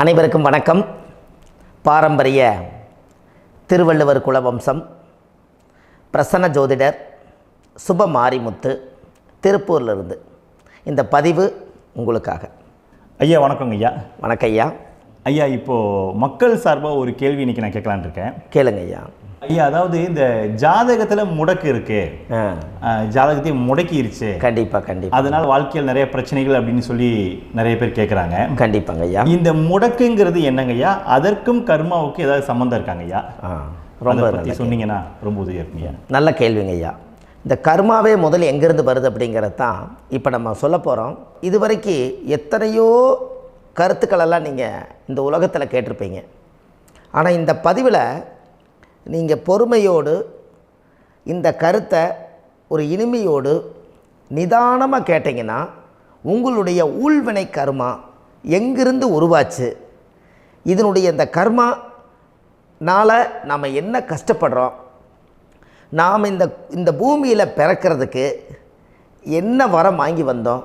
அனைவருக்கும் வணக்கம். பாரம்பரிய திருவள்ளுவர் குலவம்சம் பிரசன்ன ஜோதிடர் சுப மாரிமுத்து திருப்பூரிலிருந்து இந்த பதிவு உங்களுக்காக. ஐயா வணக்கங்க ஐயா. வணக்கம் ஐயா. ஐயா இப்போது மக்கள் சார்பாக ஒரு கேள்வி இன்றைக்கி நான் கேட்கலான் இருக்கேன். கேளுங்க ஐயா. ஐயா அதாவது இந்த ஜாதகத்தில் முடக்கு இருக்கு, ஜாதகத்தையும் முடக்கிருச்சு, கண்டிப்பாக அதனால் வாழ்க்கையில் நிறைய பிரச்சனைகள் அப்படின்னு சொல்லி நிறைய பேர் கேட்குறாங்க. கண்டிப்பாங்க ஐயா. இந்த முடக்குங்கிறது என்னங்க ஐயா? அதற்கும் கர்மாவுக்கு ஏதாவது சம்மந்தம் இருக்காங்க ஐயா? ரொம்ப பற்றி சொன்னீங்கன்னா ரொம்ப உதவியாக இருக்குங்க. நல்ல கேள்விங்க ஐயா. இந்த கர்மாவே முதல்ல எங்கேருந்து வருது அப்படிங்கிறது தான் இப்போ நம்ம சொல்ல போகிறோம். இதுவரைக்கும் எத்தனையோ கருத்துக்களெல்லாம் நீங்கள் இந்த உலகத்தில் கேட்டிருப்பீங்க. ஆனால் இந்த பதிவில் நீங்கள் பொறுமையோடு இந்த கருத்தை ஒரு இனிமையோடு நிதானமாக கேட்டிங்கன்னா உங்களுடைய ஊழ்வினை கர்மா எங்கிருந்து உருவாச்சு, இதனுடைய இந்த கர்மானால் நாம் என்ன கஷ்டப்படுறோம், நாம் இந்த பூமியில் பிறக்கிறதுக்கு என்ன வரம் வாங்கி வந்தோம்,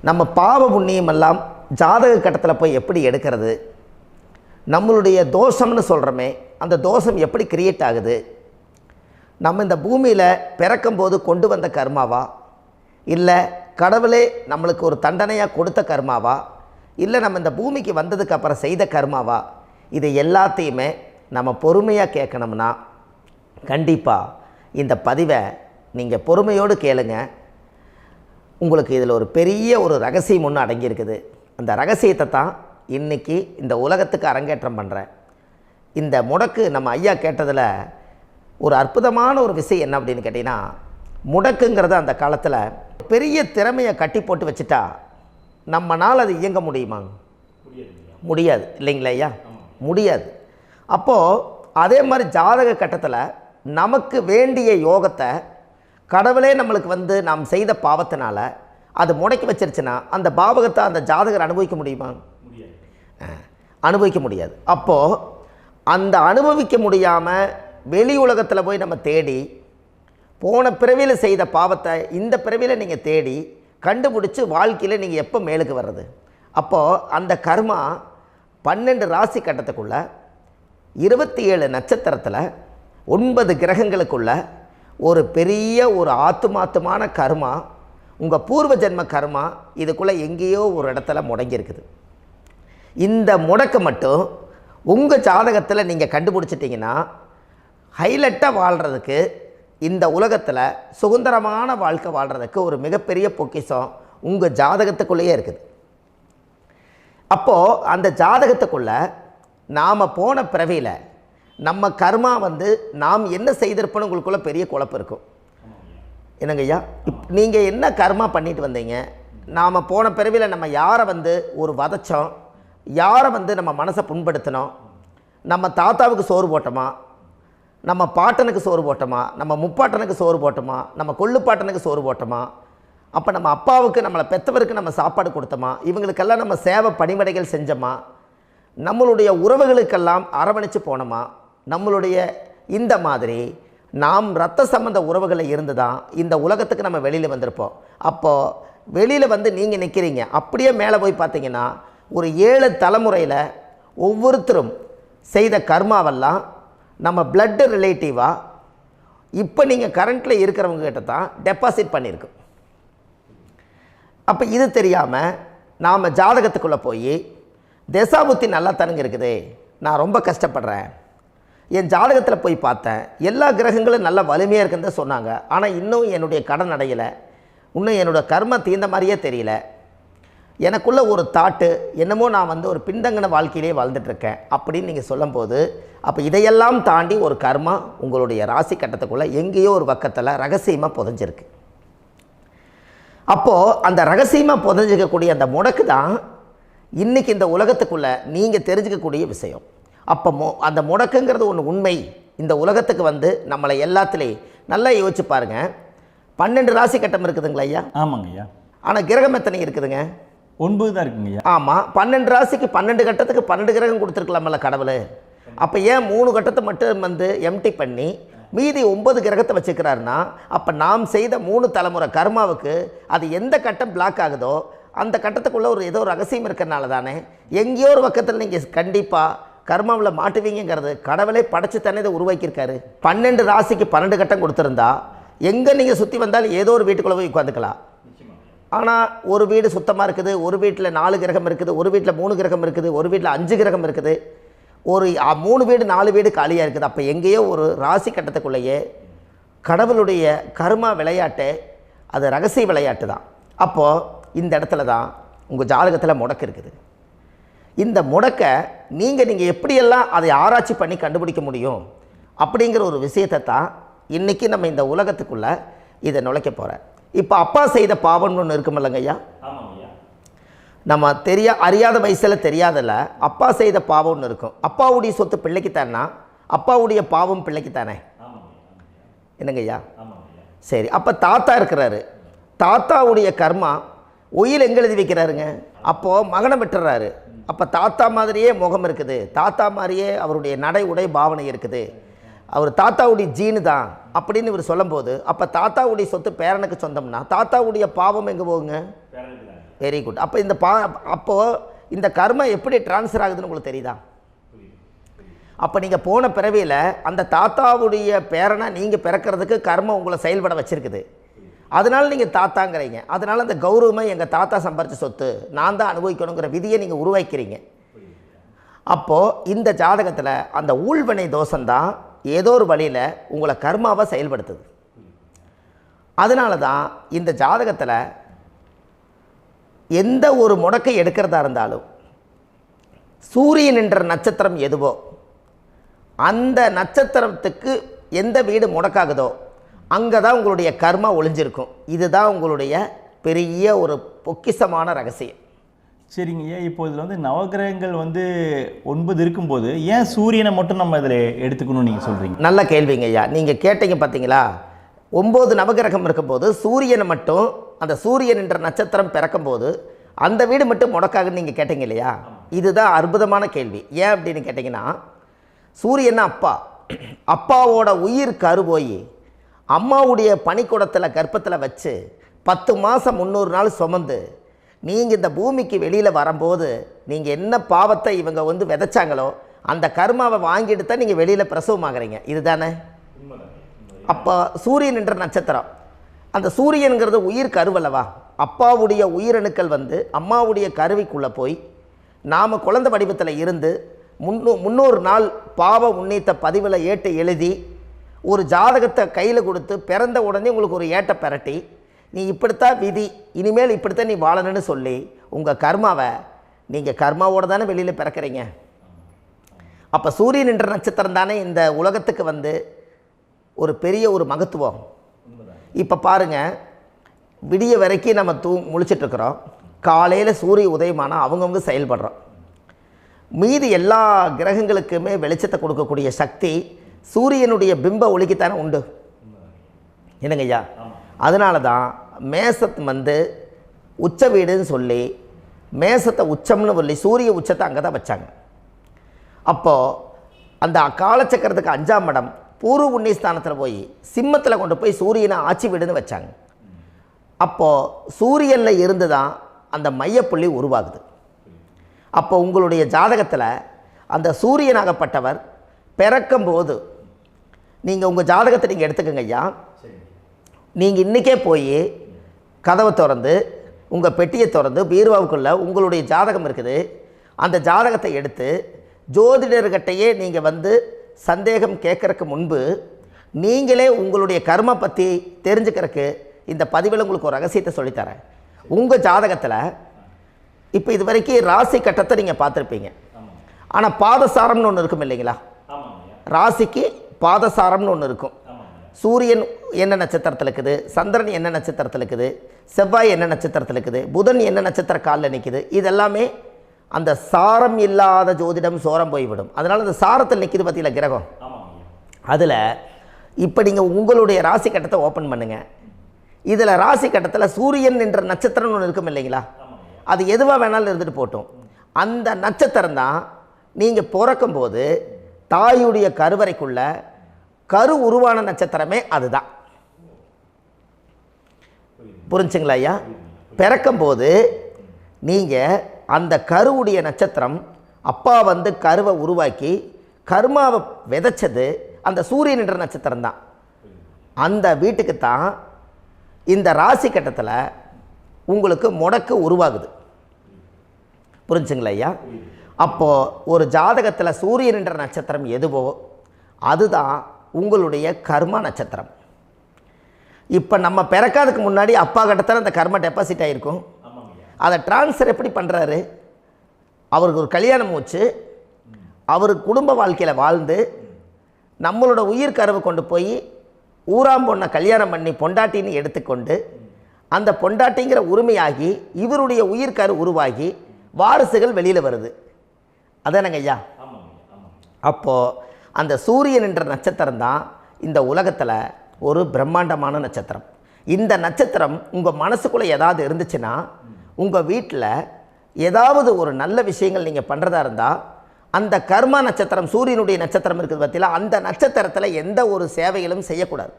நம்ம பாவ புண்ணியமெல்லாம் ஜாதக கட்டத்தில் போய் எப்படி எடுக்கிறது, நம்மளுடைய தோஷம்னு சொல்கிறோமே அந்த தோஷம் எப்படி கிரியேட் ஆகுது, நம்ம இந்த பூமியில் பிறக்கும்போது கொண்டு வந்த கர்மாவா, இல்லை கடவுளே நம்மளுக்கு ஒரு தண்டனையாக கொடுத்த கர்மாவா, இல்லை நம்ம இந்த பூமிக்கு வந்ததுக்கு அப்புறம் செய்த கர்மாவா, இது எல்லாத்தையுமே நம்ம பொறுமையாக கேட்கணும்னா கண்டிப்பாக இந்த பதிவை நீங்கள் பொறுமையோடு கேளுங்க. உங்களுக்கு இதில் ஒரு பெரிய ஒரு ரகசியம் ஒன்று அடங்கியிருக்குது. அந்த ரகசியத்தை தான் இன்றைக்கி இந்த உலகத்துக்கு அரங்கேற்றம் பண்ணுறேன். இந்த முடக்கு நம்ம ஐயா கேட்டதில் ஒரு அற்புதமான ஒரு விஷயம் என்ன அப்படின்னு கேட்டிங்கன்னா, முடக்குங்கிறது அந்த காலத்தில் பெரிய திறமையை கட்டி போட்டு வச்சுட்டா நம்மனால் அது இயங்க முடியுமா? முடியாது இல்லைங்களா ஐயா? முடியாது. அப்போது அதே மாதிரி ஜாதக கட்டத்தில் நமக்கு வேண்டிய யோகத்தை கடவுளே நம்மளுக்கு நாம் செய்த பாவத்தினால அது முடக்கி வச்சிருச்சுன்னா அந்த பாவகத்தை அந்த ஜாதகர் அனுபவிக்க முடியுமா? அனுபவிக்க முடியாது. அப்போது அந்த அனுபவிக்க முடியாமல் வெளி உலகத்தில் போய் நம்ம தேடி போன பிறவியில் செய்த பாவத்தை இந்த பிறவியில் நீங்கள் தேடி கண்டுபிடிச்சி வாழ்க்கையில் நீங்கள் எப்போ மேலுக்கு வர்றது? அப்போது அந்த கர்மா 12 ராசி கட்டத்துக்குள்ள 27 நட்சத்திரத்தில் 9 கிரகங்களுக்குள்ள ஒரு பெரிய ஒரு ஆத்துமாத்துமான கர்மா, உங்கள் பூர்வ ஜென்ம கர்மா இதுக்குள்ளே எங்கேயோ ஒரு இடத்துல முடங்கியிருக்குது. இந்த முடக்க மட்டும் உங்கள் ஜாதகத்தில் நீங்கள் கண்டுபிடிச்சிட்டிங்கன்னா ஹைலைட்டாக வாழ்கிறதுக்கு, இந்த உலகத்தில் சுதந்திரமான வாழ்க்கை வாழ்கிறதுக்கு ஒரு மிகப்பெரிய பொக்கிஷம் உங்கள் ஜாதகத்துக்குள்ளேயே இருக்குது. அப்போது அந்த ஜாதகத்துக்குள்ளே நாம் போன பிறவியில் நம்ம கர்மா நாம் என்ன செய்திருப்போன்னு உங்களுக்குள்ளே பெரிய குழப்பம் இருக்கும். என்னங்க ஐயா, நீங்கள் என்ன கர்மா பண்ணிட்டு வந்தீங்க, நாம் போன பிறவியில் நம்ம யாரை ஒரு வதச்சோம், யாரை நம்ம மனசை புண்படுத்தினோம், நம்ம தாத்தாவுக்கு சோறு போட்டோமா, நம்ம பாட்டனுக்கு சோறு போட்டோமா, நம்ம முப்பாட்டனுக்கு சோறு போட்டோமா, நம்ம கொள்ளுப்பாட்டனுக்கு சோறு போட்டோமா, அப்போ நம்ம அப்பாவுக்கு நம்மளை பெற்றவருக்கு நம்ம சாப்பாடு கொடுத்தோமா, இவங்களுக்கெல்லாம் நம்ம சேவை பணிமடைகள் செஞ்சோமா, நம்மளுடைய உறவுகளுக்கெல்லாம் அரவணைச்சு போனோமா, நம்மளுடைய இந்த மாதிரி நாம் இரத்த சம்பந்த உறவுகளை இருந்து தான் இந்த உலகத்துக்கு நம்ம வெளியில் வந்திருப்போம். அப்போது வெளியில் நீங்கள் நிற்கிறீங்க, அப்படியே மேலே போய் பார்த்தீங்கன்னா ஒரு 7 தலைமுறையில் ஒவ்வொருத்தரும் செய்த கர்மாவெல்லாம் நம்ம பிளட்டு ரிலேட்டிவாக இப்போ நீங்கள் கரண்ட்டில் இருக்கிறவங்க கிட்ட தான் டெபாசிட் பண்ணியிருக்கோம். அப்போ இது தெரியாமல் நாம் ஜாதகத்துக்குள்ளே போய் தசாபுத்தி நல்லா தனுங்க இருக்குது, நான் ரொம்ப கஷ்டப்படுறேன், என் ஜாதகத்தில் போய் பார்த்தேன் எல்லா கிரகங்களும் நல்ல வலிமையாக இருக்குன்னு தான் சொன்னாங்க, ஆனால் இன்னும் என்னுடைய கடன் அடையலை, இன்னும் என்னோடய கர்ம தீர்ந்த மாதிரியே தெரியல, எனக்குள்ளே ஒரு தாட்டு என்னமோ நான் ஒரு பின்தங்கின வாழ்க்கையிலே வாழ்ந்துட்டுருக்கேன் அப்படின்னு நீங்கள் சொல்லும்போது, அப்போ இதையெல்லாம் தாண்டி ஒரு கர்மா உங்களுடைய ராசி கட்டத்துக்குள்ளே எங்கேயோ ஒரு பக்கத்தில் ரகசியமாக புதைஞ்சிருக்கு. அப்போது அந்த ரகசியமாக புதைஞ்சிக்கக்கூடிய அந்த முடக்கு தான் இன்றைக்கி இந்த உலகத்துக்குள்ளே நீங்கள் தெரிஞ்சுக்கக்கூடிய விஷயம். அப்போ அந்த முடக்குங்கிறது ஒன்று உண்மை. இந்த உலகத்துக்கு நம்மளை எல்லாத்துலேயும் நல்லா யோசிச்சு பாருங்கள். 12 ராசி கட்டம் இருக்குதுங்களா ஐயா? ஆமாங்க ஐயா. ஆனால் கிரகம் எத்தனை இருக்குதுங்க? 9 தான் இருக்குங்க ஐயா. ஆமாம், 12 ராசிக்கு 12 கட்டத்துக்கு 12 கிரகம் கொடுத்துருக்கலாமல்ல கடவுள். அப்போ ஏன் 3 கட்டத்தை மட்டும் எம்டி பண்ணி மீதி 9 கிரகத்தை வச்சுக்கிறாருன்னா, அப்போ நாம் செய்த 3 தலைமுறை கர்மாவுக்கு அது எந்த கட்டம் பிளாக் ஆகுதோ அந்த கட்டத்துக்குள்ளே ஏதோ ஒரு ரகசியம் இருக்கிறனால தானே எங்கேயோ ஒரு பக்கத்தில் நீங்கள் கண்டிப்பாக கர்மாவில் மாட்டுவீங்கிறது கடவுளே படைச்சு தானே இதை உருவாக்கியிருக்காரு. 12 ராசிக்கு 12 கட்டம் கொடுத்துருந்தா எங்கே நீங்கள் சுற்றி வந்தாலும் ஏதோ ஒரு வீட்டுக்குள்ளே போய் உட்காந்துக்கலாம். ஆனால் ஒரு வீடு சுத்தமாக இருக்குது, ஒரு வீட்டில் 4 கிரகம் இருக்குது, ஒரு வீட்டில் 3 கிரகம் இருக்குது, ஒரு வீட்டில் 5 கிரகம் இருக்குது, ஒரு 3 வீடு 4 வீடு காலியாக இருக்குது. அப்போ எங்கேயோ ஒரு ராசி கட்டத்துக்குள்ளேயே கடவுளுடைய கர்மா விளையாட்டு, அது ரகசிய விளையாட்டு தான். அப்போது இந்த இடத்துல தான் உங்கள் ஜாதகத்தில் முடக்கு இருக்குது. இந்த முடக்கை நீங்கள் எப்படியெல்லாம் அதை ஆராய்ச்சி பண்ணி கண்டுபிடிக்க முடியும் அப்படிங்கிற ஒரு விஷயத்தை தான் இன்றைக்கி நம்ம இந்த உலகத்துக்குள்ளே இதை நுழைக்க போகிறேன். இப்போ அப்பா செய்த பாவம்னு ஒன்று இருக்குமில்லங்க ஐயா, நம்ம அறியாத வயசில் தெரியாதில்ல, அப்பா செய்த பாவம்னு இருக்கும். அப்பாவுடைய சொத்து பிள்ளைக்குத்தானா, அப்பாவுடைய பாவம் பிள்ளைக்குத்தானே, என்னங்க ஐயா? சரி, அப்போ தாத்தா இருக்கிறாரு, தாத்தாவுடைய கர்மா உயிர் எங்கே எழுதி வைக்கிறாருங்க? அப்போது மகனை விட்டுறாரு. அப்போ தாத்தா மாதிரியே முகம் இருக்குது, தாத்தா மாதிரியே அவருடைய நடை உடை பாவனை இருக்குது, அவர் தாத்தாவுடைய ஜீனு தான் அப்படின்னு இவர் சொல்லும்போது, அப்போ தாத்தாவுடைய சொத்து பேரனுக்கு சொந்தம்னா தாத்தாவுடைய பாவம் எங்கே போகுங்க? Very good. அப்போ அப்போது இந்த கர்மா எப்படி டிரான்ஸ்ஃபர் ஆகுதுன்னு உங்களுக்கு தெரியுதா? அப்போ நீங்கள் போன பிறவியில் அந்த தாத்தாவுடைய பேரனை நீங்கள் பிறக்கிறதுக்கு கர்மம் உங்களை செயல்பட வச்சுருக்குது. அதனால் நீங்கள் தாத்தாங்கிறீங்க. அதனால் அந்த கௌரவமாக எங்கள் தாத்தா சம்பாரித்த சொத்து நான் தான் அனுபவிக்கணுங்கிற விதியை நீங்கள் உருவாக்கிறீங்க. அப்போது இந்த ஜாதகத்தில் அந்த ஊழ்வினை தோஷந்தான் ஏதோ ஒரு வழியில் உங்களை கர்மாவை செயல்படுத்துது. அதனால தான் இந்த ஜாதகத்தில் எந்த ஒரு முடக்கை எடுக்கிறதா இருந்தாலும் சூரியன் என்ற நட்சத்திரம் எதுவோ அந்த நட்சத்திரத்துக்கு எந்த வீடு முடக்காகுதோ அங்கே தான் உங்களுடைய கர்மா ஒளிஞ்சிருக்கும். இதுதான் உங்களுடைய பெரிய ஒரு பொக்கிஷமான ரகசியம். சரிங்க ஐயா, இப்போ இதில் நவகிரகங்கள் 9 இருக்கும்போது ஏன் சூரியனை மட்டும் நம்ம இதில் எடுத்துக்கணும்னு நீங்கள் சொல்கிறீங்க? நல்ல கேள்விங்க ஐயா. நீங்கள் கேட்டீங்க பார்த்தீங்களா, 9 நவகிரகம் இருக்கும்போது சூரியனை மட்டும், அந்த சூரியன் என்ற நட்சத்திரம் பிறக்கும்போது அந்த வீடு மட்டும் முடக்காகுன்னு நீங்கள் கேட்டீங்க இல்லையா? இதுதான் அற்புதமான கேள்வி. ஏன் அப்படின்னு கேட்டிங்கன்னா, சூரியன்னா அப்பாவோட உயிர் கரு போய் அம்மாவுடைய பனிக்கூடத்தில் கர்ப்பத்தில் வச்சு 10 மாதம் 300 நாள் சுமந்து நீங்கள் இந்த பூமிக்கு வெளியில் வரும்போது நீங்கள் என்ன பாவத்தை இவங்க விதைச்சாங்களோ அந்த கர்மாவை வாங்கிட்டு தான் நீங்கள் வெளியில் பிரசவமாகறீங்க. இதுதானே? அப்போ சூரியன் என்ற நட்சத்திரம், அந்த சூரியனுங்கிறது உயிர் கருவல்லவா, அப்பாவுடைய உயிரணுக்கள் அம்மாவுடைய கருவிக்குள்ளே போய் நாம் குழந்தை வடிவத்தில் இருந்து 300 நாள் பாவ உன்னித்த பதிவில் ஏட்டு எழுதி ஒரு ஜாதகத்தை கையில் கொடுத்து பிறந்த உடனே உங்களுக்கு ஒரு ஏட்டை பெரட்டி நீ இப்படித்தான் விதி, இனிமேல் இப்படித்தான் நீ வாழணும்னு சொல்லி உங்கள் கர்மாவை நீங்கள் கர்மாவோடு தானே வெளியில் பிறக்கிறீங்க. அப்போ சூரியன் என்ற நட்சத்திரம் தானே இந்த உலகத்துக்கு ஒரு பெரிய ஒரு மகத்துவம். இப்போ பாருங்கள், விடிய வரைக்கும் நம்ம முழிச்சிட்ருக்குறோம், காலையில் சூரிய உதயமானால் அவங்கவுங்க செயல்படுறோம். மீதி எல்லா கிரகங்களுக்குமே வெளிச்சத்தை கொடுக்கக்கூடிய சக்தி சூரியனுடைய பிம்ப ஒளிக்குத்தானே உண்டு, என்னங்க ஐயா? அதனால தான் மேசத்து உச்ச வீடுன்னு சொல்லி மேசத்தை உச்சம்னு சொல்லி சூரிய உச்சத்தை அங்கே தான் வச்சாங்க. அப்போது அந்த காலச்சக்கரத்துக்கு 5ஆம் இடம் பூர்வ புண்ணியஸ்தானத்தில் போய் சிம்மத்தில் கொண்டு போய் சூரியனை ஆட்சி வீடுன்னு வச்சாங்க. அப்போது சூரியனில் இருந்து தான் அந்த மையப்புள்ளி உருவாகுது. அப்போ உங்களுடைய ஜாதகத்தில் அந்த சூரியனாகப்பட்டவர் பிறக்கும்போது நீங்கள் உங்கள் ஜாதகத்தை நீங்கள் எடுத்துக்கங்க ஐயா. நீங்கள் இன்றைக்கே போய் கதவை திறந்து உங்கள் பெட்டியை திறந்து பீர்வாவுக்குள்ளே உங்களுடைய ஜாதகம் இருக்குது, அந்த ஜாதகத்தை எடுத்து ஜோதிடர்கிட்டையே நீங்கள் சந்தேகம் கேட்குறக்கு முன்பு நீங்களே உங்களுடைய கர்ம பற்றி தெரிஞ்சுக்கிறதுக்கு இந்த பதிவில் உங்களுக்கு ஒரு ரகசியத்தை சொல்லித்தரேன். உங்கள் ஜாதகத்தில் இப்போ இது வரைக்கும் ராசி கட்டத்தை நீங்கள் பார்த்துருப்பீங்க, ஆனால் பாதசாரம்னு ஒன்று இருக்கும் இல்லைங்களா? ராசிக்கு பாதசாரம்னு ஒன்று இருக்கும். சூரியன் என்ன நட்சத்திரத்தில் இருக்குது, சந்திரன் என்ன நட்சத்திரத்தில் இருக்குது, செவ்வாய் என்ன நட்சத்திரத்தில் இருக்குது, புதன் என்ன நட்சத்திர காலில் நிற்குது, இதெல்லாமே அந்த சாரம் இல்லாத ஜோதிடம் சோரம் போய்விடும். அதனால் அந்த சாரத்தில் நிற்கிது பார்த்தீங்களா கிரகம், அதில் இப்போ நீங்கள் உங்களுடைய ராசி கட்டத்தை ஓப்பன் பண்ணுங்கள். இதில் ராசி கட்டத்தில் சூரியன் என்ற நட்சத்திரம்னு ஒன்று இருக்கும் இல்லைங்களா? அது எதுவாக வேணாலும் இருந்துட்டு போட்டோம். அந்த நட்சத்திரம் தான் நீங்கள் பிறக்கும்போது தாயுடைய கருவறைக்குள்ள கரு உருவான நட்சத்திரமே அதுதான். புரிஞ்சுங்களா ஐயா? பிறக்கும்போது நீங்கள் அந்த கருவுடைய நட்சத்திரம் அப்பா வந்து கருவை உருவாக்கி கர்மாவை விதைச்சது அந்த சூரியன் என்ற நட்சத்திரம் தான். அந்த வீட்டுக்கு தான் இந்த ராசி கட்டத்தில் உங்களுக்கு முடக்கு உருவாகுது. புரிஞ்சுங்களா ஐயா? அப்போது ஒரு ஜாதகத்தில் சூரியன் என்ற நட்சத்திரம் எதுவோ அதுதான் உங்களுடைய கர்மா நட்சத்திரம். இப்போ நம்ம பிறக்காதுக்கு முன்னாடி அப்பா கட்டத்தில் அந்த கர்மா டெபாசிட் ஆகிருக்கும். அதை ட்ரான்ஸ்ஃபர் எப்படி பண்ணுறாரு? அவருக்கு ஒரு கல்யாணம் வச்சு அவர் குடும்ப வாழ்க்கையில் வாழ்ந்து நம்மளோட உயிர் கருவை கொண்டு போய் ஊராம் பொண்ணை கல்யாணம் பண்ணி பொண்டாட்டின்னு எடுத்துக்கொண்டு அந்த பொண்டாட்டிங்கிற உரிமையாகி இவருடைய உயிர் கரு உருவாகி வாரிசுகள் வெளியில் வருது. அதானங்க ஐயா? அப்போது அந்த சூரியன் என்ற நட்சத்திரம் தான் இந்த உலகத்தில் ஒரு பிரம்மாண்டமான நட்சத்திரம். இந்த நட்சத்திரம் உங்கள் மனசுக்குள்ளே ஏதாவது இருந்துச்சுன்னா உங்கள் வீட்டில் ஏதாவது ஒரு நல்ல விஷயங்கள் நீங்கள் பண்ணுறதா இருந்தால் அந்த கர்மா நட்சத்திரம் சூரியனுடைய நட்சத்திரம் இருக்குது பார்த்தீங்களா, அந்த நட்சத்திரத்தில் எந்த ஒரு சேவைகளும் செய்யக்கூடாது.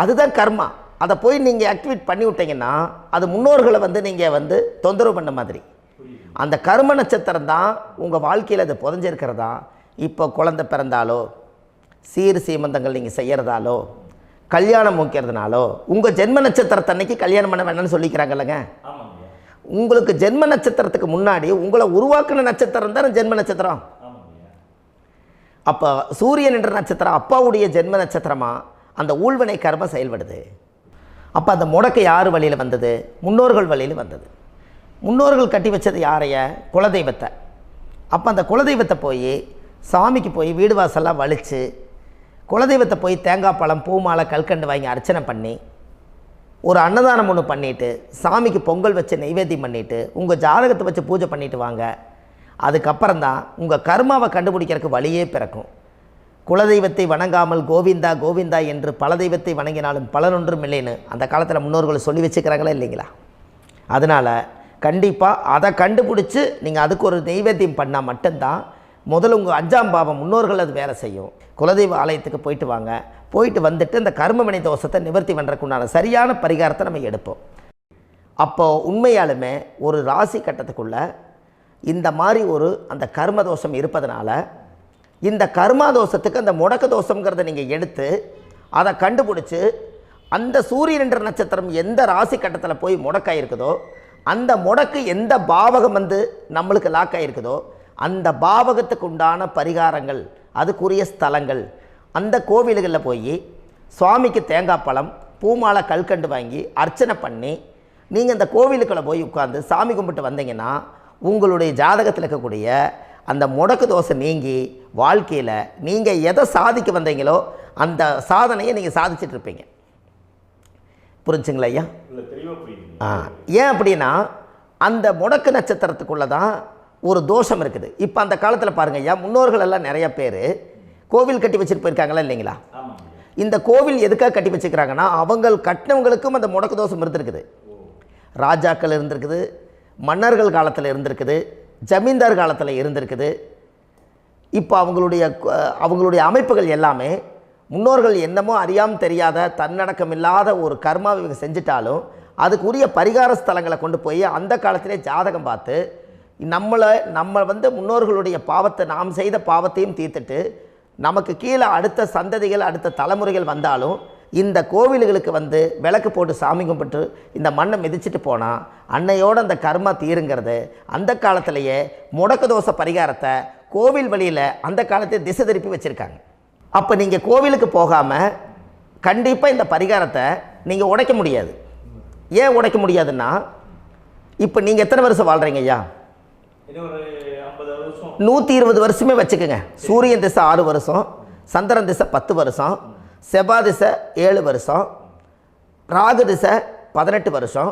அதுதான் கர்மா. அதை போய் நீங்கள் ஆக்டிவேட் பண்ணி விட்டீங்கன்னா அது முன்னோர்களை வந்து நீங்கள் வந்து தொந்தரவு பண்ண மாதிரி. அந்த கர்ம நட்சத்திரம் தான் உங்கள் வாழ்க்கையில் அது புதஞ்சிருக்கிறதா. இப்போ குழந்தை பிறந்தாலோ சீர் சீமந்தங்கள் நீங்கள் செய்கிறதாலோ கல்யாணம் முக்கிறதுனாலோ உங்கள் ஜென்ம நட்சத்திரத்தன்னைக்கு கல்யாணம் பண்ண வேண்டாம்னு சொல்லிக்கிறாங்கல்லங்க. உங்களுக்கு ஜென்ம நட்சத்திரத்துக்கு முன்னாடி உங்களை உருவாக்குன நட்சத்திரம் தான் ஜென்ம நட்சத்திரம். அப்போ சூரியன் என்ற நட்சத்திரம் அப்பாவுடைய ஜென்ம நட்சத்திரமாக அந்த ஊழ்வினை கர்மம் செயல்படுது. அப்போ அந்த முடக்கு யார் வழியில் வந்தது? முன்னோர்கள் வழியில் வந்தது. முன்னோர்கள் கட்டி வச்சது யாரைய? குலதெய்வத்தை. அப்போ அந்த குலதெய்வத்தை போய் சாமிக்கு போய் வீடு வாசல்லாம் வலித்து குலதெய்வத்தை போய் தேங்காய் பழம் பூ மாலை கல்கண்டு வாங்கி அர்ச்சனை பண்ணி ஒரு அன்னதானம் ஒன்று பண்ணிவிட்டு சாமிக்கு பொங்கல் வச்சு நைவேத்தியம் பண்ணிவிட்டு உங்கள் ஜாதகத்தை வச்சு பூஜை பண்ணிவிட்டு வாங்க. அதுக்கப்புறம் தான் உங்கள் கர்மாவை கண்டுபிடிக்கிறதுக்கு வழியே பிறக்கும். குலதெய்வத்தை வணங்காமல் கோவிந்தா கோவிந்தா என்று பல தெய்வத்தை வணங்கினாலும் பலனொன்றும் இல்லைன்னு அந்த காலத்தில் முன்னோர்கள் சொல்லி வச்சுக்கிறாங்களா இல்லைங்களா? அதனால் கண்டிப்பாக அதை கண்டுபிடிச்சி நீங்கள் அதுக்கு ஒரு நைவேத்தியம் பண்ணால் மட்டும்தான் முதல்ல உங்கள் 5ஆம் பாவம் முன்னோர்கள் அது வேலை செய்யும். குலதெய்வ ஆலயத்துக்கு போயிட்டு வாங்க. போயிட்டு வந்துட்டு இந்த கர்மவினை தோஷத்தை நிவர்த்தி பண்ணுறதுக்குண்டான சரியான பரிகாரத்தை நம்ம எடுப்போம். அப்போது உண்மையாலுமே ஒரு ராசி கட்டத்துக்குள்ளே இந்த மாதிரி ஒரு அந்த கர்ம தோஷம் இருப்பதனால இந்த கர்மா தோஷத்துக்கு அந்த முடக்க தோஷங்கிறத நீங்கள் எடுத்து அதை கண்டுபிடிச்சி அந்த சூரியன் என்ற நட்சத்திரம் எந்த ராசி கட்டத்தில் போய் முடக்காயிருக்குதோ அந்த முடக்கு எந்த பாவகம் வந்து நம்மளுக்கு லாக் ஆகிருக்குதோ அந்த பாவகத்துக்கு உண்டான பரிகாரங்கள் அதுக்குரிய ஸ்தலங்கள் அந்த கோவில்களில் போய் சுவாமிக்கு தேங்காய் பழம் பூமாலை கல்கண்டு வாங்கி அர்ச்சனை பண்ணி நீங்கள் இந்த கோவிலுக்குள்ளே போய் உட்காந்து சாமி கும்பிட்டு வந்தீங்கன்னா உங்களுடைய ஜாதகத்தில் இருக்கக்கூடிய அந்த முடக்கு தோசை நீங்கி வாழ்க்கையில் நீங்கள் எதை சாதிக்க வந்தீங்களோ அந்த சாதனையை நீங்கள் சாதிச்சிட்ருப்பீங்க. புரிஞ்சுங்களா ஐயா? ஏன் அப்படின்னா அந்த முடக்கு நட்சத்திரத்துக்குள்ளே தான் ஒரு தோஷம் இருக்குது. இப்போ அந்த காலத்தில் பாருங்கள் ஐயா, முன்னோர்கள் எல்லாம் நிறைய பேர் கோவில் கட்டி வச்சுட்டு போயிருக்காங்களா இல்லைங்களா? இந்த கோவில் எதுக்காக கட்டி வச்சுக்கிறாங்கன்னா அவங்க கட்டினவங்களுக்கும் அந்த முடக்கு தோஷம் இருந்திருக்குது. ராஜாக்கள் இருந்திருக்குது, மன்னர்கள் காலத்தில் இருந்திருக்குது, ஜமீன்தார் காலத்தில் இருந்திருக்குது. இப்போ அவங்களுடைய அமைப்புகள் எல்லாமே முன்னோர்கள் என்னமோ அறியாமல் தெரியாத தன்னடக்கம் இல்லாத ஒரு கர்மாவை இவங்க செஞ்சிட்டாலும் அதுக்குரிய பரிகார ஸ்தலங்களை கொண்டு போய் அந்த காலத்திலே ஜாதகம் பார்த்து நம்ம வந்து முன்னோர்களுடைய பாவத்தை நாம் செய்த பாவத்தையும் தீர்த்துட்டு நமக்கு கீழே அடுத்த சந்ததிகள் அடுத்த தலைமுறைகள் வந்தாலும் இந்த கோவில்களுக்கு வந்து விளக்கு போட்டு சாமி கும்பிட்டு இந்த மண்ணை மிதிச்சிட்டு போனால் அன்னையோடு அந்த கர்மா தீருங்கிறது அந்த காலத்திலேயே முடக்க தோஷ பரிகாரத்தை கோவில் வழியில் அந்த காலத்தை திசை திருப்பி வச்சுருக்காங்க. அப்போ நீங்கள் கோவிலுக்கு போகாமல் கண்டிப்பாக இந்த பரிகாரத்தை நீங்கள் உடைக்க முடியாது. ஏன் உடைக்க முடியாதுன்னா இப்போ நீங்கள் எத்தனை வருஷம் வாழ்கிறீங்க ஐயா? 120 வருஷமே வச்சுக்கோங்க. சூரியன் திசை 6 வருஷம், சந்திரன் திசை 10 வருஷம், செவ்வாய் திசை 7 வருஷம், ராகு திசை 18 வருஷம்,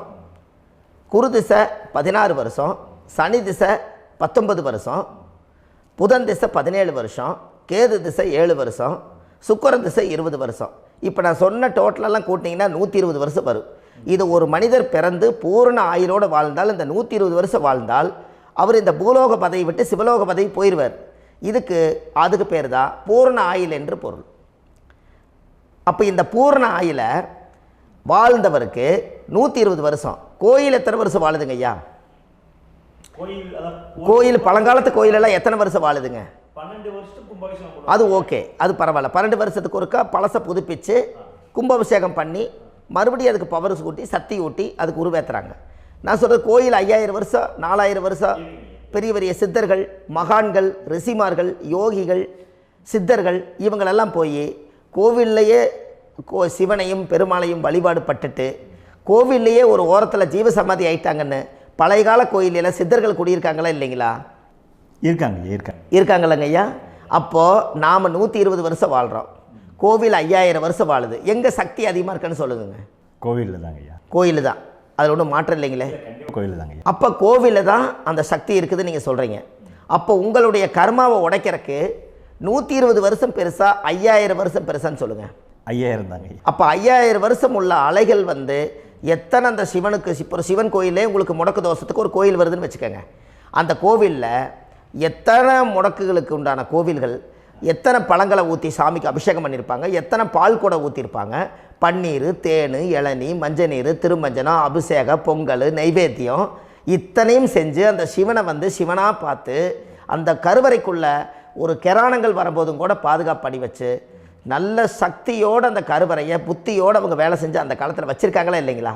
குரு திசை 16 வருஷம், சனி திசை 19 வருஷம், புதன் திசை 17 வருஷம், கேது திசை 7 வருஷம், சுக்கிரன் திசை 20 வருஷம். இப்போ நான் சொன்ன டோட்டலெல்லாம் கூட்டிங்கன்னா 120 வருஷம் வரும். இது ஒரு மனிதர் பிறந்து பூரண ஆயுளோடு வாழ்ந்தால் இந்த 120 வருஷம் வாழ்ந்தால் அவர் இந்த பூலோக பதவி விட்டு சிவலோக பதவி போயிடுவார். அதுக்கு பேர் தான் பூரண ஆயுள் என்று பொருள். அப்போ இந்த பூரண ஆயுளை வாழ்ந்தவருக்கு 120 வருஷம். கோயில் எத்தனை வருஷம் வாழுதுங்க ஐயா? கோயில் பழங்காலத்து கோயிலெல்லாம் எத்தனை வருஷம் வாழுதுங்க? 12 வருஷத்துக்கு கும்பாபிஷேகம். அது ஓகே, அது பரவாயில்ல. 12 வருஷத்துக்கு ஒருக்கா பழசை புதுப்பிச்சு கும்பாபிஷேகம் பண்ணி மறுபடியும் அதுக்கு பவர் ஊட்டி சக்தி ஊட்டி அதுக்கு உருவேற்றுறாங்க. நான் சொல்கிறது கோயில் 5000 வருஷம் 4000 வருஷம் பெரிய பெரிய சித்தர்கள், மகான்கள், ரிஷிமார்கள், யோகிகள், சித்தர்கள் இவங்களெல்லாம் போய் கோவில்லையே சிவனையும் பெருமாளையும் வழிபாடு பட்டுட்டு கோவில்லையே ஒரு ஓரத்தில் ஜீவசமாதி ஆயிட்டாங்கன்னு பழைய கால கோயிலில் சித்தர்கள் குடியிருக்காங்களா இல்லைங்களா? இருக்காங்கல்லங்க ஐயா. அப்போது நாம் 120 வருஷம் வாழ்கிறோம், கோவில் 5000 வருஷம் வாழுது. எங்கே சக்தி அதிகமாக இருக்குன்னு சொல்லுங்க? கோவிலில் தாங்க ஐயா. கோயில் தான், அதில் ஒன்றும் மாற்றம் இல்லைங்களே. கோயில் தாங்க. அப்போ கோவிலில் தான் அந்த சக்தி இருக்குதுன்னு நீங்கள் சொல்கிறீங்க. அப்போ உங்களுடைய கர்மாவை உடைக்கிறதுக்கு 120 வருஷம் பெருசா 5000 வருஷம் பெருசான்னு சொல்லுங்கள்? 5000 தாங்க. அப்போ 5000 வருஷம் உள்ள அலைகள் வந்து எத்தனை அந்த சிவனுக்கு இப்போ சிவன் கோயிலே உங்களுக்கு முடக்கு தோஷத்துக்கு ஒரு கோயில் வருதுன்னு வச்சுக்கோங்க. அந்த கோவிலில் எத்தனை முடக்குகளுக்கு உண்டான கோவில்கள், எத்தனை பழங்களை ஊற்றி சாமிக்கு அபிஷேகம் பண்ணியிருப்பாங்க, எத்தனை பால் கூட ஊற்றிருப்பாங்க, பன்னீர், தேன், இளநீ, மஞ்சள் நீர், திருமஞ்சனம், அபிஷேகம், பொங்கல், நைவேத்தியம் இத்தனையும் செஞ்சு அந்த சிவனை வந்து சிவனாக பார்த்து அந்த கருவறைக்குள்ள ஒரு கிராணங்கள் வரும்போதும் கூட பாதுகாப்பு பண்ணி வச்சு நல்ல சக்தியோடு அந்த கருவறையை புத்தியோடு அவங்க வேலை செஞ்சு அந்த காலத்தில் வச்சுருக்காங்களா இல்லைங்களா?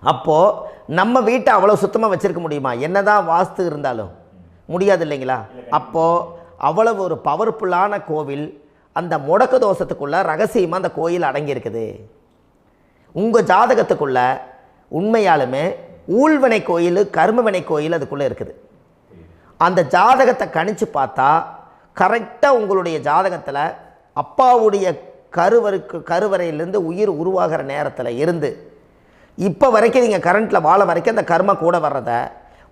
அப்போது நம்ம வீட்டை அவ்வளோ சுத்தமாக வச்சுருக்க முடியுமா? என்னதான் வாஸ்து இருந்தாலும் முடியாது இல்லைங்களா? அப்போது அவ்வளவு ஒரு பவர்ஃபுல்லான கோவில் அந்த முடக்கு தோஷத்துக்குள்ளே ரகசியமாக அந்த கோயில் அடங்கியிருக்குது. உங்கள் ஜாதகத்துக்குள்ளே உண்மையாலுமே ஊழ்வினை கோயில், கர்மவினை கோயில் அதுக்குள்ளே இருக்குது. அந்த ஜாதகத்தை கணிச்சு பார்த்தா கரெக்டாக உங்களுடைய ஜாதகத்தில் அப்பாவுடைய கருவறையிலேருந்து உயிர் உருவாகிற நேரத்தில் இருந்து இப்போ வரைக்கும் நீங்கள் கரண்ட்டில் வாழ வரைக்கும் அந்த கர்ம கூட வர்றதை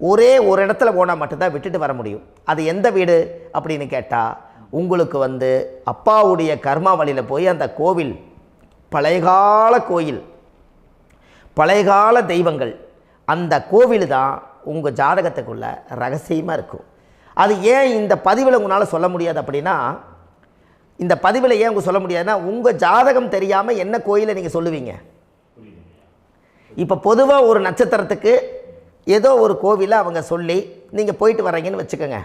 ஒரே ஒரு இடத்துல போனால் மட்டும்தான் விட்டுட்டு வர முடியும். அது எந்த வீடு அப்படின்னு கேட்டால் உங்களுக்கு வந்து அப்பாவுடைய கர்மா வழியில் போய் அந்த கோவில் பழையகால கோயில், பழையகால தெய்வங்கள், அந்த கோவில் தான் உங்கள் ஜாதகத்துக்குள்ள ரகசியமாக இருக்கும். அது ஏன் இந்த பதிவில் உங்களால் சொல்ல முடியாது அப்படின்னா, இந்த பதிவில் ஏன் உங்க சொல்ல முடியாதுன்னா உங்கள் ஜாதகம் தெரியாமல் என்ன கோயிலை நீங்கள் சொல்லுவீங்க? இப்போ பொதுவாக ஒரு நட்சத்திரத்துக்கு ஏதோ ஒரு கோவிலை அவங்க சொல்லி நீங்கள் போயிட்டு வர்றீங்கன்னு வச்சுக்கோங்க.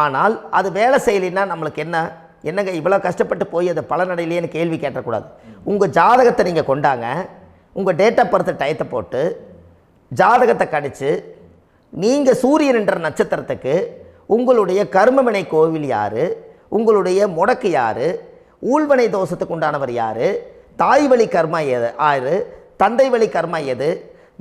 ஆனால் அது வேலை செய்யலைன்னா நம்மளுக்கு என்னங்க இவ்வளோ கஷ்டப்பட்டு போய் அதை பலனடையிலேன்னு கேள்வி கேட்டக்கூடாது. உங்கள் ஜாதகத்தை நீங்கள் கொண்டாங்க, உங்கள் டேட் ஆஃப் பர்த் டயத்தை போட்டு ஜாதகத்தை கணிச்சு நீங்கள் சூரியன் என்ற நட்சத்திரத்துக்கு உங்களுடைய கர்மவினை கோவில் யார், உங்களுடைய முடக்கு யார், ஊழ்வனை தோஷத்துக்கு உண்டானவர் யார், தாய் வழி கர்மா யார், தந்தை வழி கர்மா எது,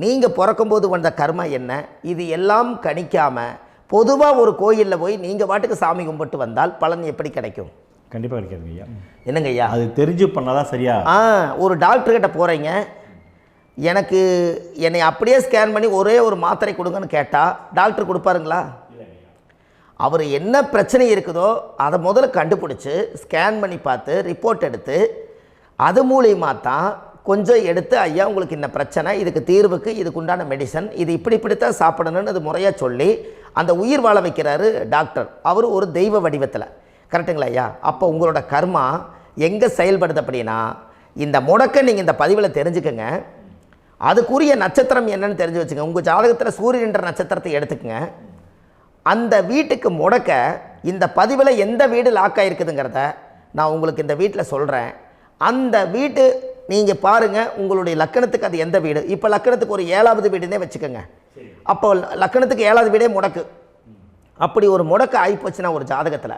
நீங்கள் பிறக்கும்போது வந்த கர்மா என்ன, இது எல்லாம் கணிக்காமல் பொதுவாக ஒரு கோயிலில் போய் நீங்கள் பாட்டுக்கு சாமி கும்பிட்டு வந்தால் பலன் எப்படி கிடைக்கும்? கண்டிப்பாக கிடைக்காதுங்க ஐயா. என்னங்க ஐயா? அது தெரிஞ்சு பண்ணாதான் சரியா? ஒரு டாக்டர்கிட்ட போகிறீங்க, என்னை அப்படியே ஸ்கேன் பண்ணி ஒரே ஒரு மாத்திரை கொடுங்கன்னு கேட்டால் டாக்டர் கொடுப்பாருங்களா? அவர் என்ன பிரச்சனை இருக்குதோ அதை முதல்ல கண்டுபிடிச்சி ஸ்கேன் பண்ணி பார்த்து ரிப்போர்ட் எடுத்து அது மூலியமாக தான் கொஞ்சம் எடுத்து ஐயா உங்களுக்கு இந்த பிரச்சனை, இதுக்கு தீர்வுக்கு இதுக்குண்டான மெடிசன், இது இப்படித்தான் சாப்பிடணும்னு அது முறையாக சொல்லி அந்த உயிர் வாழ வைக்கிறாரு டாக்டர். அவர் ஒரு தெய்வ வடிவத்தில். கரெக்டுங்களா ஐயா? அப்போ உங்களோட கர்மா எங்கே செயல்படுது அப்படின்னா இந்த முடக்க நீங்கள் இந்த பதிவில் தெரிஞ்சுக்கங்க. அதுக்குரிய நட்சத்திரம் என்னன்னு தெரிஞ்சு வச்சுங்க. உங்கள் ஜாதகத்தில் சூரியன் என்ற நட்சத்திரத்தை எடுத்துக்கங்க. அந்த வீட்டுக்கு முடக்க இந்த பதிவில் எந்த வீடு லாக் ஆகிருக்குதுங்கிறத நான் உங்களுக்கு இந்த வீட்டில் சொல்கிறேன். அந்த வீட்டு நீங்கள் பாருங்கள், உங்களுடைய லக்கணத்துக்கு அது எந்த வீடு. இப்போ லக்கணத்துக்கு ஒரு 7வது வீடுன்னே வச்சுக்கோங்க. அப்போ லக்கணத்துக்கு 7வது வீடே முடக்கு. அப்படி ஒரு முடக்கு ஆகிப்போச்சுன்னா ஒரு ஜாதகத்தில்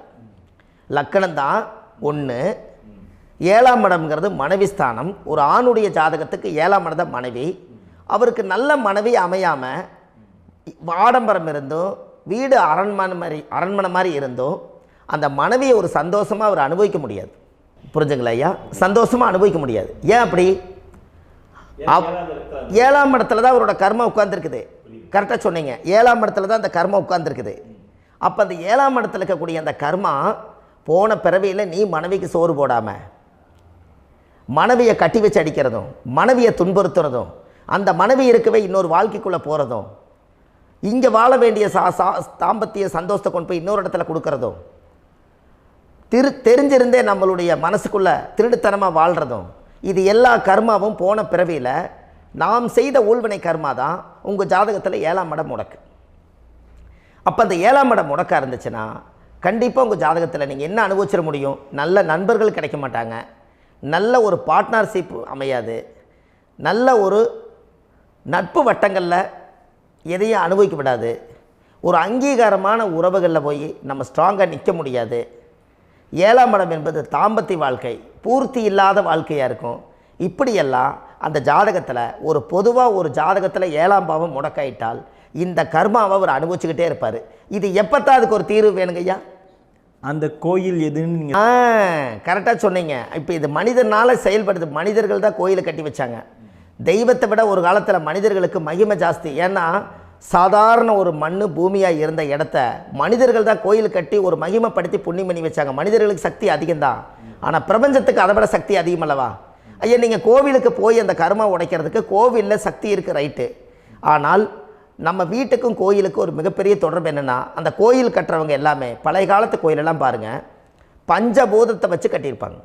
லக்கணம் தான் 1, 7ஆம் இடம்ங்கிறது மனைவி ஸ்தானம். ஒரு ஆணுடைய ஜாதகத்துக்கு 7ஆம் இடம் தான் மனைவி. அவருக்கு நல்ல மனைவி அமையாமல் ஆடம்பரம் இருந்தும் வீடு அரண்மனை மாதிரி இருந்தும் அந்த மனைவியை ஒரு சந்தோஷமாக அவர் அனுபவிக்க முடியாது. புரிஞ்சுங்களா ஐயா? சந்தோஷமாக அனுபவிக்க முடியாது. ஏன் அப்படி? 7ஆம் இடத்துல தான் அவரோட கர்மா உட்கார்ந்துருக்குது. கரெக்டாக சொன்னீங்க. 7ஆம் இடத்துல தான் அந்த கர்மா உட்கார்ந்துருக்குது. அப்போ அந்த 7ஆம் இடத்துல இருக்கக்கூடிய அந்த கர்மா போன பிறவியில் நீ மனைவிக்கு சோறு போடாமல் மனைவியை கட்டி வச்சு அடிக்கிறதும், மனைவியை துன்புறுத்துறதும், அந்த மனைவி இருக்கவே இன்னொரு வாழ்க்கைக்குள்ளே போகிறதும், இங்கே வாழ வேண்டிய தாம்பத்திய சந்தோஷத்தை கொண்டு போய் இன்னொரு இடத்துல கொடுக்கறதும், தெரிஞ்சிருந்தே நம்மளுடைய மனசுக்குள்ளே திருடுத்தனமாக வாழ்கிறதும், இது எல்லா கர்மாவும் போன பிறவியில் நாம் செய்த ஊழ்வினை கர்மா தான் உங்கள் ஜாதகத்தில் 7ஆம் இடம் முடக்கு. அப்போ அந்த 7ஆம் இடம் முடக்கா இருந்துச்சுன்னா கண்டிப்பாக உங்கள் ஜாதகத்தில் நீங்கள் என்ன அனுபவிச்சிட முடியும்? நல்ல நண்பர்கள் கிடைக்க மாட்டாங்க, நல்ல ஒரு பார்ட்னர்ஷிப் அமையாது, நல்ல ஒரு நட்பு வட்டங்களில் எதையும் அனுபவிக்க விடாது, ஒரு அங்கீகாரமான உறவுகளில் போய் நம்ம ஸ்ட்ராங்காக நிற்க முடியாது. 7ஆம் இடம் என்பது தாம்பத்திய வாழ்க்கை, பூர்த்தி இல்லாத வாழ்க்கையாக இருக்கும். இப்படியெல்லாம் அந்த ஜாதகத்தில் ஒரு பொதுவாக ஒரு ஜாதகத்தில் 7ஆம் பாவம் முடக்காயிட்டால் இந்த கர்மாவை அவர் அனுபவிச்சுக்கிட்டே இருப்பார். இது எப்போத்தான் அதுக்கு ஒரு தீர்வு வேணுங்கய்யா? அந்த கோயில் எதுன்னு நீங்கள் கரெக்டாக சொன்னீங்க. இப்போ இது மனிதனால் செயல்படுது. மனிதர்கள் தான் கோயிலை கட்டி வச்சாங்க. தெய்வத்தை விட ஒரு காலத்தில் மனிதர்களுக்கு மகிமை ஜாஸ்தி. ஏன்னா சாதாரண ஒரு மண் பூமியாக இருந்த இடத்த மனிதர்கள் தான் கோயில் கட்டி ஒரு மகிமைப்படுத்தி புண்ணியம் பண்ணி வச்சாங்க. மனிதர்களுக்கு சக்தி அதிகம்தான், ஆனால் பிரபஞ்சத்துக்கு அதை விட சக்தி அதிகம் அல்லவா? ஐயா, நீங்கள் கோவிலுக்கு போய் அந்த கர்மா உடைக்கிறதுக்கு கோவிலில் சக்தி இருக்குது, ரைட்டு. ஆனால் நம்ம வீட்டுக்கும் கோயிலுக்கும் ஒரு மிகப்பெரிய தொடர்பு என்னென்னா, அந்த கோயில் கட்டுறவங்க எல்லாமே பழைய காலத்து கோயிலெல்லாம் பாருங்கள், பஞ்சபூதத்தை வச்சு கட்டியிருப்பாங்க.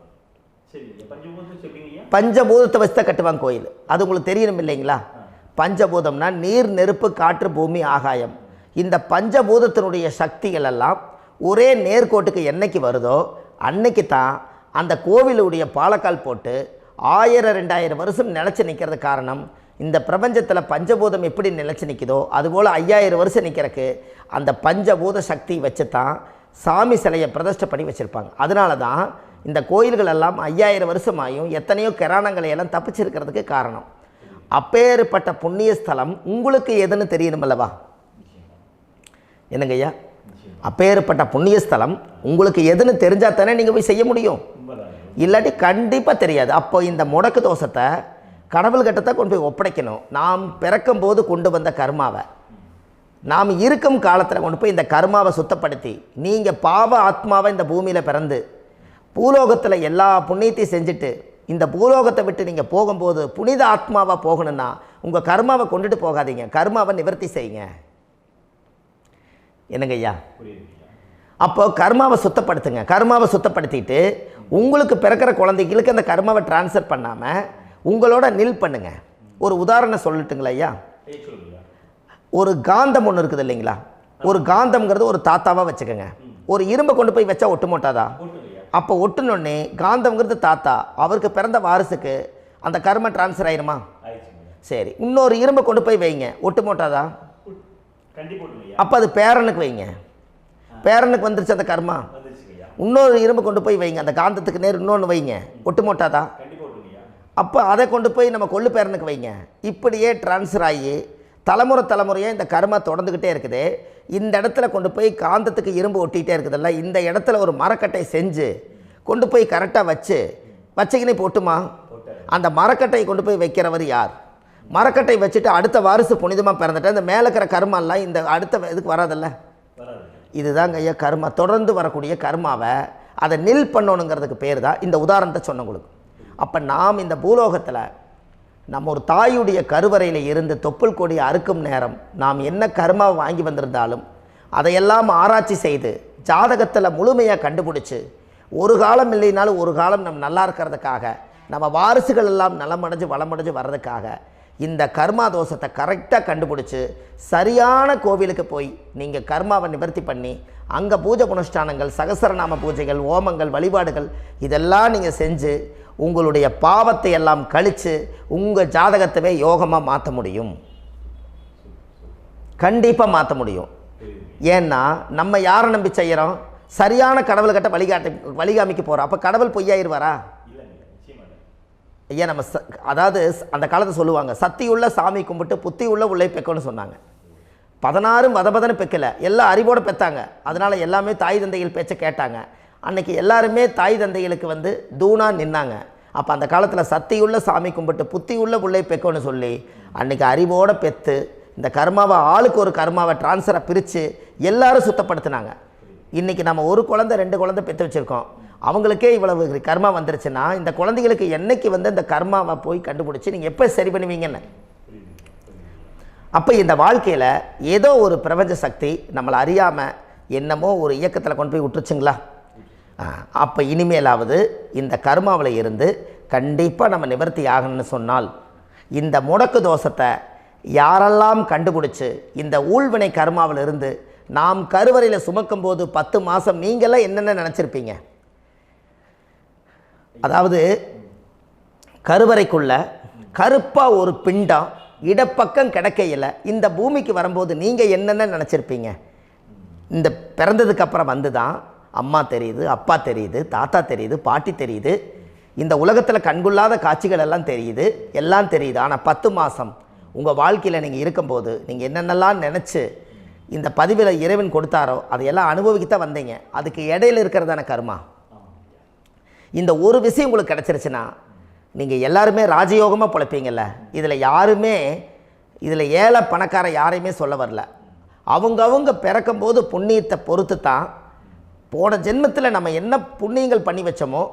பஞ்சபூதத்தை வச்சு தான் கட்டுவாங்க கோயில். அது உங்களுக்கு தெரியணும் இல்லைங்களா? பஞ்சபூதம்னா நீர், நெருப்பு, காற்று, பூமி, ஆகாயம். இந்த பஞ்சபூதத்தினுடைய சக்திகள் எல்லாம் ஒரே நேர்கோட்டுக்கு என்னைக்கு வருதோ அன்னைக்கு தான் அந்த கோவிலுடைய பாலக்கால் போட்டு 1000-2000 வருஷம் நிலச்சி நிற்கிறது. காரணம், இந்த பிரபஞ்சத்தில் பஞ்சபூதம் எப்படி நிலச்சி நிற்குதோ அதுபோல் 5000 வருஷம் நிற்கிறதுக்கு அந்த பஞ்சபூத சக்தி வச்சு தான் சாமி சிலையை பிரதிஷ்டை பண்ணி வச்சுருப்பாங்க. அதனால தான் இந்த கோயில்கள் எல்லாம் 5000 வருஷமாயும் எத்தனையோ கிராணங்களை எல்லாம் தப்பிச்சிருக்கிறதுக்கு காரணம். அப்பேற்பட்ட புண்ணிய ஸ்தலம் உங்களுக்கு எதுன்னு தெரியணும் அல்லவா? என்னங்க ஐயா? அப்பேற்பட்ட புண்ணிய ஸ்தலம் உங்களுக்கு எதுன்னு தெரிஞ்சால் தானே நீங்கள் போய் செய்ய முடியும், இல்லாட்டி கண்டிப்பாக தெரியாது. அப்போ இந்த முடக்கு தோஷத்தை கடவுள்கிட்ட கொண்டு போய் ஒப்படைக்கணும். நாம் பிறக்கும் போது கொண்டு வந்த கர்மாவை நாம் இருக்கும் காலத்தில் கொண்டு போய் இந்த கர்மாவை சுத்தப்படுத்தி, நீங்கள் பாவ ஆத்மாவை இந்த பூமியில் பிறந்து பூலோகத்தில் எல்லா புண்ணியத்தையும் செஞ்சுட்டு இந்த பூலோகத்தை விட்டு நீங்கள் போகும்போது புனித ஆத்மாவாக போகணுன்னா உங்கள் கர்மாவை கொண்டுட்டு போகாதீங்க, கர்மாவை நிவர்த்தி செய்யுங்க. என்னங்க ஐயா? அப்போ கர்மாவை சுத்தப்படுத்துங்க. கர்மாவை சுத்தப்படுத்திட்டு உங்களுக்கு பிறக்கிற குழந்தைகளுக்கு அந்த கர்மாவை டிரான்ஸ்ஃபர் பண்ணாமல் உங்களோட நில் பண்ணுங்க. ஒரு உதாரணம் சொல்லட்டுங்களா ஐயா? ஒரு காந்தம் ஒன்று இருக்குது இல்லைங்களா? ஒரு காந்தம்ங்கிறது ஒரு தாத்தாவாக வச்சுக்கோங்க. ஒரு இரும்பை கொண்டு போய் வச்சா ஒட்டு மோட்டாதா? அப்போ ஒட்டுனோடனே காந்தம்ங்கிறது தாத்தா, அவருக்கு பிறந்த வாரிசுக்கு அந்த கர்ம டிரான்ஸ்ஃபர் ஆயிருமா? சரி, இன்னொரு இரும்பை கொண்டு போய் வைங்க, ஒட்டு மோட்டாதா? அப்போ அது பேரனுக்கு வைங்க, பேரனுக்கு வந்துருச்சு அந்த கர்மா. இன்னொரு இரும்பை கொண்டு போய் வைங்க, அந்த காந்தத்துக்கு நேர் இன்னொன்று வைங்க, ஒட்டு மோட்டாதா? அப்போ அதை கொண்டு போய் நம்ம கொள்ளு பேரனுக்கு வைங்க. இப்படியே டிரான்ஸ்ஃபர் ஆகி தலைமுறையாக இந்த கர்மா தொடர்ந்துக்கிட்டே இருக்குது. இந்த இடத்துல கொண்டு போய் காந்தத்துக்கு இரும்பு ஒட்டிகிட்டே இருக்குதுல்ல, இந்த இடத்துல ஒரு மரக்கட்டை செஞ்சு கொண்டு போய் கரெக்டாக வச்சுக்கினே போட்டுமா? அந்த மரக்கட்டையை கொண்டு போய் வைக்கிறவர் யார்? மரக்கட்டை வச்சுட்டு அடுத்த வாரிசு புனிதமாக பிறந்துட்டு அந்த மேலே இருக்கிற கர்மாலாம் இந்த அடுத்த இதுக்கு வராதில்ல. இதுதாங்க ஐயா கர்மா. தொடர்ந்து வரக்கூடிய கர்மாவை அதை நில் பண்ணணுங்கிறதுக்கு பேர் தான் இந்த உதாரணத்தை சொன்னவங்களுக்கு. அப்போ நாம் இந்த பூலோகத்தில் நம்ம ஒரு தாயுடைய கருவறையில் இருந்து தொப்புள் கொடி அறுக்கும் நேரம் நாம் என்ன கர்மாவை வாங்கி வந்திருந்தாலும் அதையெல்லாம் ஆராய்ச்சி செய்து ஜாதகத்தில் முழுமையாக கண்டுபிடிச்சி ஒரு காலம் இல்லைனாலும் ஒரு காலம் நம்ம நல்லா இருக்கிறதுக்காக, நம்ம வாரிசுகள் எல்லாம் நலமடைஞ்சு வளமடைஞ்சு வர்றதுக்காக இந்த கர்மா தோஷத்தை கரெக்டாக கண்டுபிடிச்சி சரியான கோவிலுக்கு போய் நீங்கள் கர்மாவை நிவர்த்தி பண்ணி அங்கே பூஜை புனஸ்தானங்கள், சகசரநாம பூஜைகள், ஓமங்கள், வழிபாடுகள் இதெல்லாம் நீங்கள் செஞ்சு உங்களுடைய பாவத்தை எல்லாம் கழித்து உங்கள் ஜாதகத்தவே யோகமாக மாற்ற முடியும். கண்டிப்பாக மாற்ற முடியும். ஏன்னா நம்ம யாரை நம்பி செய்கிறோம்? சரியான கடவுள்கிட்ட வழிகாமிக்க போகிறோம். அப்போ கடவுள் பொய்யாயிருவாரா? ஐயா நம்ம அதாவது அந்த காலத்தை சொல்லுவாங்க, சத்தியுள்ள சாமி கும்பிட்டு புத்தி உள்ள உள்ளே பெக்கணும்னு சொன்னாங்க. 16 வதபதன்னு பெக்கலை, எல்லாம் அறிவோடு பெற்றாங்க. அதனால் எல்லாமே தாய் தந்தைகள் பேச்சை கேட்டாங்க. அன்றைக்கி எல்லாருமே தாய் தந்தைகளுக்கு தூணாக நின்னாங்க. அப்போ அந்த காலத்தில் சத்தியுள்ள சாமி கும்பிட்டு புத்தி உள்ள உள்ளே பெக்கணும்னு சொல்லி அன்றைக்கி அறிவோடு பெற்று இந்த கர்மாவை ஆளுக்கு ஒரு கர்மாவை டிரான்ஸ்ஃபரை பிரித்து எல்லாரும் சுத்தப்படுத்தினாங்க. இன்றைக்கி நம்ம ஒரு குழந்தை 2 குழந்தை பெற்று வச்சுருக்கோம். அவங்களுக்கே இவ்வளவு கர்மா வந்துருச்சுன்னா இந்த குழந்தைகளுக்கு என்னைக்கு இந்த கர்மாவை போய் கண்டுபிடிச்சி நீங்கள் எப்போ சரி பண்ணுவீங்கன்னு. அப்போ இந்த வாழ்க்கையில் ஏதோ ஒரு பிரபஞ்ச சக்தி நம்மளை அறியாமல் என்னமோ ஒரு இயக்கத்தில் கொண்டு போய் விட்டுருச்சுங்களா? அப்போ இனிமேலாவது இந்த கர்மாவில் இருந்து கண்டிப்பாக நம்ம நிவர்த்தி ஆகணும்னு சொன்னால் இந்த முடக்கு தோஷத்தை யாரெல்லாம் கண்டுபிடிச்சி இந்த ஊழ்வினை கர்மாவில் இருந்து நாம் கருவறையில் சுமக்கும் போது 10 மாதம் நீங்களாம் என்னென்ன நினச்சிருப்பீங்க? அதாவது கருவறைக்குள்ள கருப்பாக ஒரு பிண்டம் இடப்பக்கம் கிடக்கையில் இந்த பூமிக்கு வரும்போது நீங்கள் என்னென்ன நினச்சிருப்பீங்க? இந்த பிறந்ததுக்கு அப்புறம் வந்து தான் அம்மா தெரியுது, அப்பா தெரியுது, தாத்தா தெரியுது, பாட்டி தெரியுது, இந்த உலகத்தில் கண்கொள்ளாத காட்சிகள் எல்லாம் தெரியுது, எல்லாம் தெரியுது. ஆனால் 10 மாதம் உங்கள் வாழ்க்கையில் நீங்கள் இருக்கும்போது நீங்கள் என்னென்னலாம் நினச்சி இந்த பதிவில் இறைவன் கொடுத்தாரோ அதையெல்லாம் அனுபவிக்கத்தான் வந்தீங்க. அதுக்கு இடையில இருக்கிறதான கர்மா. இந்த ஒரு விஷயம் உங்களுக்கு கிடச்சிருச்சுன்னா நீங்கள் எல்லாருமே ராஜயோகமாக பிழைப்பீங்கள்ல. இதில் ஏழை பணக்கார யாரையுமே சொல்ல வரல. அவங்க பிறக்கும்போது புண்ணியத்தை பொறுத்து தான் போன ஜென்மத்தில் நம்ம என்ன புண்ணியங்கள் பண்ணி வச்சோமோ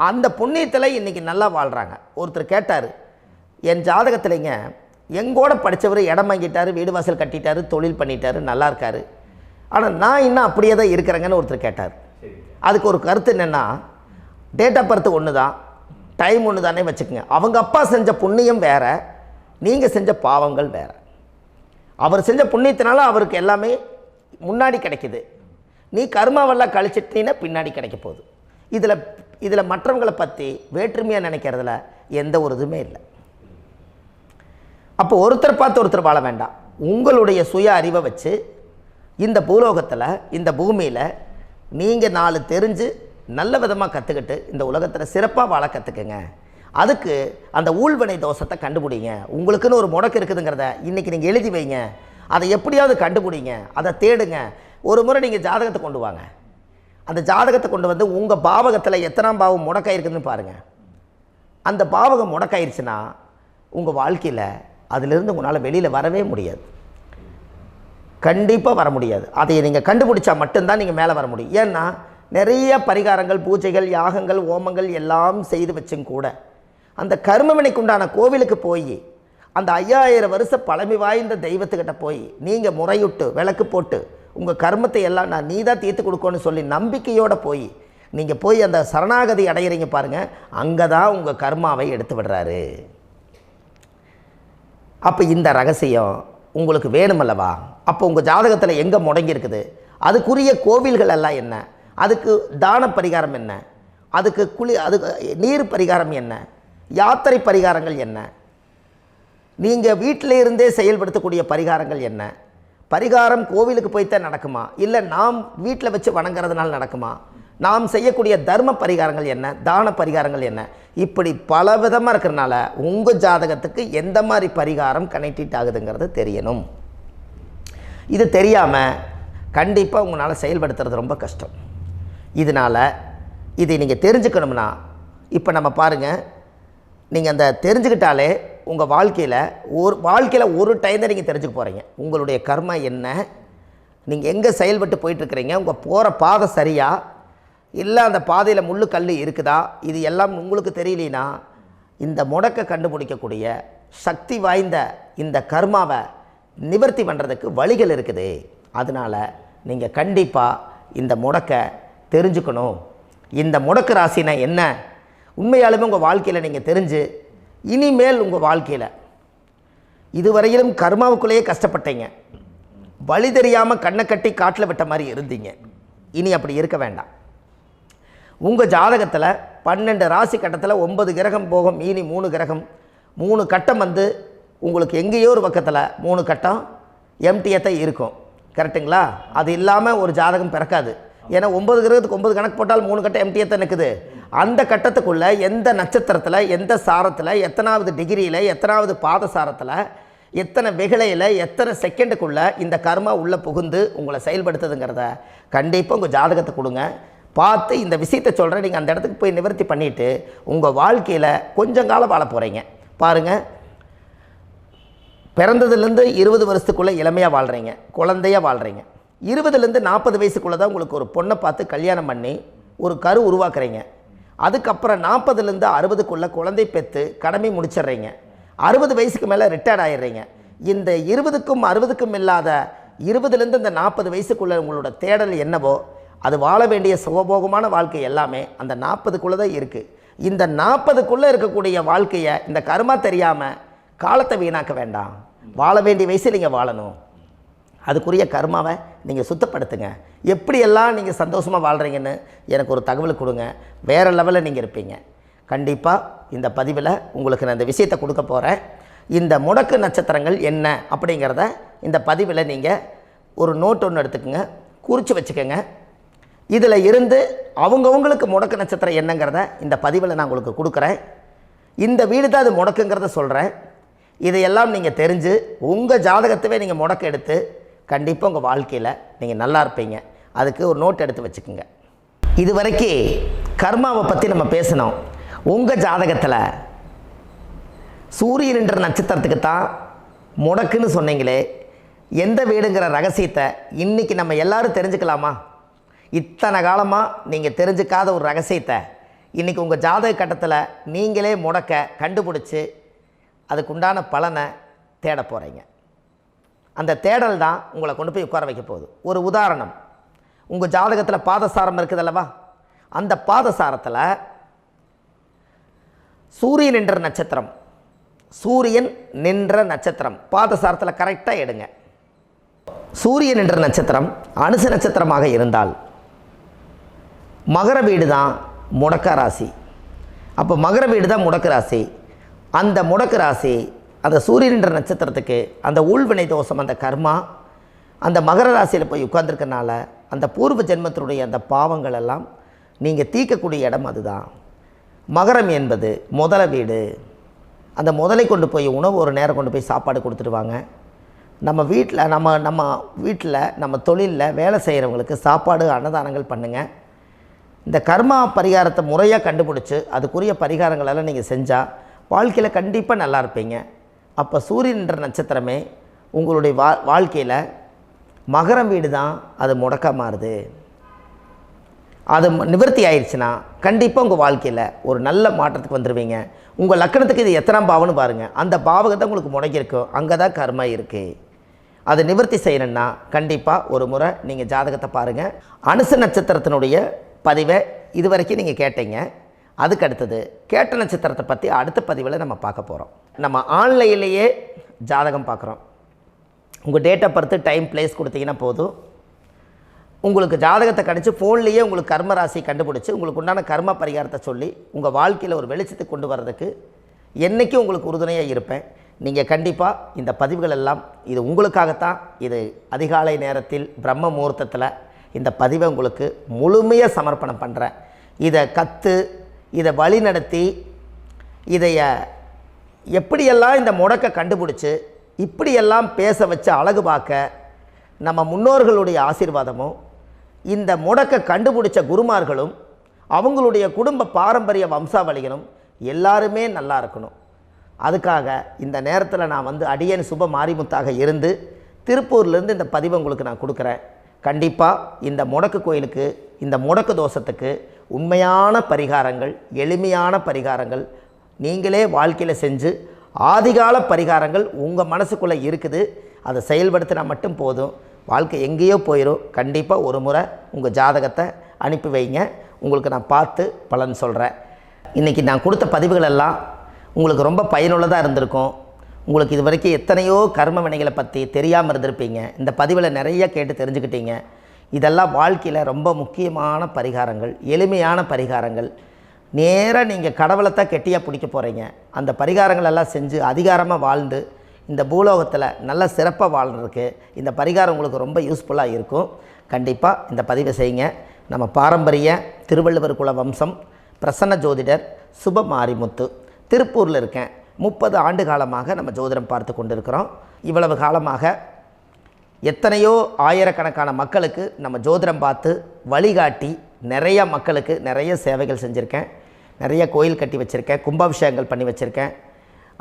அந்த புண்ணியத்தில் இன்றைக்கி நல்லா வாழ்கிறாங்க. ஒருத்தர் கேட்டார், என் ஜாதகத்தில்ங்க எங்கூட படித்தவர் இடம் வாங்கிட்டார், வீடு வாசல் கட்டிட்டார், தொழில் பண்ணிட்டார், நல்லா இருக்கார், ஆனால் நான் இன்னும் அப்படியே தான் இருக்கிறேங்கன்னு ஒருத்தர் கேட்டார். அதுக்கு ஒரு கருத்து என்னென்னா, டேட் ஆஃப் பர்த் ஒன்று தான், டைம் ஒன்று தானே வச்சுக்கோங்க. அவங்க அப்பா செஞ்ச புண்ணியம் வேறு, நீங்கள் செஞ்ச பாவங்கள் வேறு. அவர் செஞ்ச புண்ணியத்தினால அவருக்கு எல்லாமே முன்னாடி கிடைக்கிது. நீ கர்மாவெல்லாம் கழிச்சிட்டினா பின்னாடி கிடைக்க போகுது. இதில் மற்றவங்களை பற்றி வேற்றுமையாக நினைக்கிறதுல எந்த ஒரு இதுவுமே இல்லை. அப்போ ஒருத்தர் பார்த்து ஒருத்தர் வாழ வேண்டாம். உங்களுடைய சுய அறிவை வச்சு இந்த பூலோகத்தில் இந்த பூமியில் நீங்கள் 4 தெரிஞ்சு நல்ல விதமாக கற்றுக்கிட்டு இந்த உலகத்தில் சிறப்பாக வாழ கற்றுக்குங்க. அதுக்கு அந்த ஊழ்வினை தோஷத்தை கண்டுபிடிங்க. உங்களுக்குன்னு ஒரு முடக்கு இருக்குதுங்கிறத இன்றைக்கி நீங்கள் எழுதி வைங்க. அதை எப்படியாவது கண்டுபிடிங்க, அதை தேடுங்க. ஒரு முறை நீங்கள் ஜாதகத்தை கொண்டு வாங்க. அந்த ஜாதகத்தை கொண்டு வந்து உங்கள் பாவகத்தில் எத்தனாம் பாவம் முடக்காயிருக்குதுன்னு பாருங்கள். அந்த பாவகம் முடக்காயிருச்சுன்னா உங்கள் வாழ்க்கையில் அதிலிருந்து உங்களால் வெளியில் வரவே முடியாது, கண்டிப்பாக வர முடியாது. அதை நீங்கள் கண்டுபிடிச்சா மட்டும்தான் நீங்கள் மேலே வர முடியும். ஏன்னா நிறைய பரிகாரங்கள், பூஜைகள், யாகங்கள், ஓமங்கள் எல்லாம் செய்து வச்சும் கூட அந்த கர்மவினைக்கு உண்டான கோவிலுக்கு போய் அந்த 5000 வருஷ பழமை வாய்ந்த தெய்வத்துக்கிட்ட போய் நீங்கள் முறையிட்டு விளக்கு போட்டு உங்கள் கர்மத்தை எல்லாம் நான் நீ தான் தீர்த்து கொடுக்கணும்னு சொல்லி நம்பிக்கையோடு நீங்கள் போய் அந்த சரணாகதி அடையிறீங்க பாருங்கள், அங்கே தான் உங்கள் கர்மாவை எடுத்து விடுறாரு. அப்போ இந்த ரகசியம் உங்களுக்கு வேணுமல்லவா? அப்போ உங்கள் ஜாதகத்தில் எங்கே முடங்கி அதுக்குரிய கோவில்கள் எல்லாம் என்ன, அதுக்கு தான பரிகாரம் என்ன, அதுக்கு நீர் பரிகாரம் என்ன, யாத்திரை பரிகாரங்கள் என்ன, நீங்கள் வீட்டில் இருந்தே செயல்படுத்தக்கூடிய பரிகாரங்கள் என்ன, பரிகாரம் கோவிலுக்கு போய்த்தான் நடக்குமா, இல்லை நாம் வீட்டில் வச்சு வணங்குறதுனால நடக்குமா, நாம் செய்யக்கூடிய தர்ம பரிகாரங்கள் என்ன, தான பரிகாரங்கள் என்ன, இப்படி பல விதமாக இருக்கிறனால உங்கள் ஜாதகத்துக்கு எந்த மாதிரி பரிகாரம் கனெக்ட் ஆகுதுங்கிறது தெரியணும். இது தெரியாமல் கண்டிப்பாக உங்களால் செயல்படுத்துறது ரொம்ப கஷ்டம். இதனால் இதை நீங்கள் தெரிஞ்சுக்கணும்னா இப்போ நம்ம பாருங்கள், நீங்கள் அந்த தெரிஞ்சுக்கிட்டாலே உங்கள் வாழ்க்கையில் ஒரு டைம் தான் நீங்கள் தெரிஞ்சுக்க போகிறீங்க. உங்களுடைய கர்மா என்ன, நீங்கள் எங்கே செயல்பட்டு போயிட்டுருக்கிறீங்க, உங்கள் போகிற பாதை சரியா இல்லை அந்த பாதையில் முள்ளு கல் இருக்குதா, இது எல்லாம் உங்களுக்கு தெரியலனா இந்த முடக்கை கண்டுபிடிக்கக்கூடிய சக்தி வாய்ந்த இந்த கர்மாவை நிவர்த்தி பண்ணுறதுக்கு வழிகள் இருக்குது. அதனால் நீங்கள் கண்டிப்பாக இந்த முடக்கை தெரிஞ்சுக்கணும். இந்த முடக்கு ராசினா என்ன உண்மையாலுமே உங்கள் வாழ்க்கையில் நீங்கள் தெரிஞ்சு இனிமேல் உங்கள் வாழ்க்கையில் இதுவரையிலும் கர்மாவுக்குள்ளேயே கஷ்டப்பட்டீங்க, வழி தெரியாமல் கண்ணை கட்டி காட்டில் விட்ட மாதிரி இருந்தீங்க. இனி அப்படி இருக்க வேண்டாம். உங்கள் ஜாதகத்தில் 12 ராசி கட்டத்தில் 9 கிரகம் போகும், மீனி 3 கிரகம், 3 கட்டம் உங்களுக்கு எங்கேயோ ஒரு பக்கத்தில் 3 கட்டம் எம்டியாக தான் இருக்கும். கரெக்டுங்களா? அது இல்லாமல் ஒரு ஜாதகம் பிறக்காது. ஏன்னா 9 கிரகத்துக்கு 9 கணக்கு போட்டால் 3 கட்டம் எம்டியாக தான் நிற்குது. அந்த கட்டத்துக்குள்ளே எந்த நட்சத்திரத்தில், எந்த சாரத்தில், எத்தனாவது டிகிரியில், எத்தனாவது பாதசாரத்தில், எத்தனை வெகுளையில், எத்தனை செகண்டுக்குள்ளே இந்த கர்மா உள்ளே புகுந்து உங்களை செயல்படுத்துதுங்கிறத கண்டிப்பாக உங்கள் ஜாதகத்தை கொடுங்க. பார்த்து இந்த விஷயத்தை சொல்கிறேன், நீங்கள் அந்த இடத்துக்கு போய் நிவர்த்தி பண்ணிவிட்டு உங்கள் வாழ்க்கையில் கொஞ்சம் காலம் வாழ போகிறீங்க. பாருங்கள், பிறந்ததுலேருந்து 20 வருஷத்துக்குள்ளே இளமையாக வாழ்கிறீங்க, குழந்தையாக வாழ்கிறீங்க. 20லேருந்து 40 வயசுக்குள்ளே தான் உங்களுக்கு ஒரு பொண்ணை பார்த்து கல்யாணம் பண்ணி ஒரு கரு உருவாக்குறீங்க. அதுக்கப்புறம் 40லேருந்து 60க்குள்ளே குழந்தை பெற்று கடமை முடிச்சிடுறீங்க. 60 வயசுக்கு மேலே ரிட்டையர்ட் ஆகிடுறீங்க. இந்த 20க்கும் 60க்கும் இல்லாத 20லேருந்து இந்த 40 வயசுக்குள்ளே உங்களோட தேடல் என்னவோ அது வாழ வேண்டிய சுகபோகமான வாழ்க்கை எல்லாமே அந்த 40க்குள்ளே தான் இருக்குது. இந்த 40க்குள்ளே இருக்கக்கூடிய வாழ்க்கையை இந்த கர்மா தெரியாமல் காலத்தை வீணாக்க வேண்டாம். வாழ வேண்டிய வயசில் நீங்கள் வாழணும். அதுக்குரிய கர்மாவை நீங்கள் சுத்தப்படுத்துங்க. எப்படியெல்லாம் நீங்கள் சந்தோஷமாக வாழ்கிறீங்கன்னு எனக்கு ஒரு தகவல் கொடுங்க. வேறு லெவலில் நீங்கள் இருப்பீங்க. கண்டிப்பாக இந்த பதிவில் உங்களுக்கு நான் இந்த விஷயத்தை கொடுக்க போகிறேன். இந்த முடக்கு நட்சத்திரங்கள் என்ன அப்படிங்கிறத இந்த பதிவில் நீங்கள் ஒரு நோட் ஒன்று எடுத்துக்கோங்க, குறித்து வச்சுக்கோங்க. இதில் இருந்து அவங்கவுங்களுக்கு முடக்கு நட்சத்திரம் என்னங்கிறத இந்த பதிவில் நான் உங்களுக்கு கொடுக்குறேன். இந்த வீடு தான் அது முடக்குங்கிறத சொல்கிறேன். இதையெல்லாம் நீங்கள் தெரிஞ்சு உங்கள் ஜாதகத்தவே நீங்கள் முடக்கு எடுத்து கண்டிப்பாக உங்கள் வாழ்க்கையில் நீங்கள் நல்லா இருப்பீங்க. அதுக்கு ஒரு நோட் எடுத்து வச்சுக்கோங்க. இது வரைக்கும் கர்மாவை பற்றி நம்ம பேசினோம். உங்கள் ஜாதகத்தில் சூரியன் என்ற நட்சத்திரத்துக்கு தான் முடக்குன்னு சொன்னீங்களே, எந்த வீடுங்கிற ரகசியத்தை இன்றைக்கி நம்ம எல்லோரும் தெரிஞ்சுக்கலாமா? இத்தனை காலமாக நீங்கள் தெரிஞ்சுக்காத ஒரு ரகசியத்தை இன்றைக்கி உங்கள் ஜாதக கட்டத்தில் நீங்களே முடக்க கண்டுபிடிச்சி அதுக்குண்டான பலனை தேட போகிறீங்க. அந்த தேடல் தான் உங்களை கொண்டு போய் உட்கார வைக்க போகுது. ஒரு உதாரணம், உங்கள் ஜாதகத்தில் பாதசாரம் இருக்குது அல்லவா? அந்த பாதசாரத்தில் சூரியன் என்ற நட்சத்திரம், சூரியன் நின்ற நட்சத்திரம் பாதசாரத்தில் கரெக்டாக எடுங்க. சூரியன் என்ற நட்சத்திரம் அனுச நட்சத்திரமாக இருந்தால் மகர வீடு தான் முடக்க ராசி. அப்போ மகர வீடு தான் முடக்கு ராசி. அந்த முடக்கு ராசி அந்த சூரியன் என்ற நட்சத்திரத்துக்கு அந்த ஊழ்வினை தோஷம், அந்த கர்மா அந்த மகர ராசியில் போய் உட்கார்ந்துருக்கனால அந்த பூர்வ ஜென்மத்தினுடைய அந்த பாவங்கள் எல்லாம் நீங்கள் தீர்க்கக்கூடிய இடம் அதுதான். மகரம் என்பது முதல வீடு. அந்த முதலை கொண்டு போய் உணவு ஒரு நேரம் கொண்டு போய் சாப்பாடு கொடுத்துடுவாங்க. நம்ம வீட்டில் நம்ம தொழிலில் வேலை செய்கிறவங்களுக்கு சாப்பாடு அன்னதானங்கள் பண்ணுங்கள். இந்த கர்மா பரிகாரத்தை முறையாக கண்டுபிடிச்சி அதுக்குரிய பரிகாரங்களெல்லாம் நீங்கள் செஞ்சால் வாழ்க்கையில் கண்டிப்பாக நல்லா இருப்பீங்க. அப்போ சூரியன் என்ற நட்சத்திரமே உங்களுடைய வாழ்க்கையில் மகரம் வீடு தான் அது முடக்க மாறுது. அது நிவர்த்தி ஆயிடுச்சுன்னா கண்டிப்பாக உங்கள் வாழ்க்கையில் ஒரு நல்ல மாற்றத்துக்கு வந்துடுவீங்க. உங்கள் லக்கணத்துக்கு இது எத்தனாம் பாவம்னு பாருங்கள். அந்த பாவகத்தை உங்களுக்கு முடங்கியிருக்கும், அங்கே தான் கர்மா இருக்குது. அதை நிவர்த்தி செய்யணுன்னா கண்டிப்பாக ஒரு முறை நீங்கள் ஜாதகத்தை பாருங்கள். அனுச நட்சத்திரத்தினுடைய பதிவை இது வரைக்கும் நீங்கள் கேட்டீங்க. அதுக்கு அடுத்தது கேட்ட நட்சத்திரத்தை பற்றி அடுத்த பதிவில் நம்ம பார்க்க போகிறோம். நம்ம ஆன்லைன்லேயே ஜாதகம் பார்க்குறோம். உங்கள் date of birth, time, place கொடுத்தீங்கன்னா போதும். உங்களுக்கு ஜாதகத்தை கணிச்சு ஃபோன்லேயே உங்களுக்கு கர்ம ராசி கண்டுபிடிச்சி உங்களுக்கு உண்டான கர்ம பரிகாரத்தை சொல்லி உங்கள் வாழ்க்கையில் ஒரு வெளிச்சத்தை கொண்டு வர்றதுக்கு என்றைக்கும் உங்களுக்கு உறுதுணையாக இருப்பேன். நீங்கள் கண்டிப்பாக இந்த பதிவுகள் எல்லாம் இது உங்களுக்காகத்தான். இது அதிகாலை நேரத்தில் பிரம்ம முகூர்த்தத்தில் இந்த பதிவை உங்களுக்கு முழுமையாக சமர்ப்பணம் பண்ணுறேன். இதை இதை வழி நடத்தி இதைய எப்படியெல்லாம் இந்த முடக்க கண்டுபிடிச்சி இப்படியெல்லாம் பேச வச்சு அழகு பார்க்க நம்ம முன்னோர்களுடைய ஆசீர்வாதமும் இந்த முடக்க கண்டுபிடிச்ச குருமார்களும் அவங்களுடைய குடும்ப பாரம்பரிய வம்சாவளிகளும் எல்லாருமே நல்லா இருக்கணும். அதுக்காக இந்த நேரத்தில் நான் வந்து அடியேன் சுப மாரிமுத்தாக இருந்து திருப்பூர்லேருந்து இந்த பதிவை உங்களுக்கு நான் கொடுக்குறேன். கண்டிப்பாக இந்த முடக்கு கோயிலுக்கு, இந்த முடக்கு தோஷத்துக்கு உண்மையான பரிகாரங்கள், எளிமையான பரிகாரங்கள் நீங்களே வாழ்க்கையில் செஞ்சு ஆதிகால பரிகாரங்கள் உங்கள் மனசுக்குள்ளே இருக்குது. அதை செயல்படுத்தினா மட்டும் போதும், வாழ்க்கை எங்கேயோ போயிடும். கண்டிப்பாக ஒரு முறை உங்கள் ஜாதகத்தை அனுப்பி வைங்க, உங்களுக்கு நான் பார்த்து பலன் சொல்கிறேன். இன்றைக்கி நான் கொடுத்த பதிவுகள் எல்லாம் உங்களுக்கு ரொம்ப பயனுள்ளதாக இருந்திருக்கும். உங்களுக்கு இது வரைக்கும் எத்தனையோ கர்ம வினைகளை பற்றி தெரியாமல் இருந்திருப்பீங்க. இந்த பதிவில் நிறைய கேட்டு தெரிஞ்சுக்கிட்டீங்க. இதெல்லாம் வாழ்க்கையில் ரொம்ப முக்கியமான பரிகாரங்கள், எளிமையான பரிகாரங்கள். நேராக நீங்கள் கடவுளைத்தான் கெட்டியாக பிடிக்க போகிறீங்க. அந்த பரிகாரங்கள் எல்லாம் செஞ்சு அதிகாரமாக வாழ்ந்து இந்த பூலோகத்தில் நல்ல சிறப்பாக வாழ்கிறதுக்கு இந்த பரிகாரம் உங்களுக்கு ரொம்ப யூஸ்ஃபுல்லாக இருக்கும். கண்டிப்பாக இந்த பதிவை செய்யுங்க. நம்ம பாரம்பரிய திருவள்ளுவர் குல வம்சம், பிரசன்ன ஜோதிடர் சுப மாரிமுத்து, திருப்பூரில் இருக்கேன். 30 ஆண்டு காலமாக நம்ம ஜோதிடம் பார்த்து கொண்டிருக்கிறோம். இவ்வளவு காலமாக எத்தனையோ ஆயிரக்கணக்கான மக்களுக்கு நம்ம ஜோதிடம் பார்த்து வழிகாட்டி நிறைய மக்களுக்கு நிறைய சேவைகள் செஞ்சுருக்கேன். நிறைய கோயில் கட்டி வச்சுருக்கேன், கும்பாபிஷேகங்கள் பண்ணி வச்சுருக்கேன்,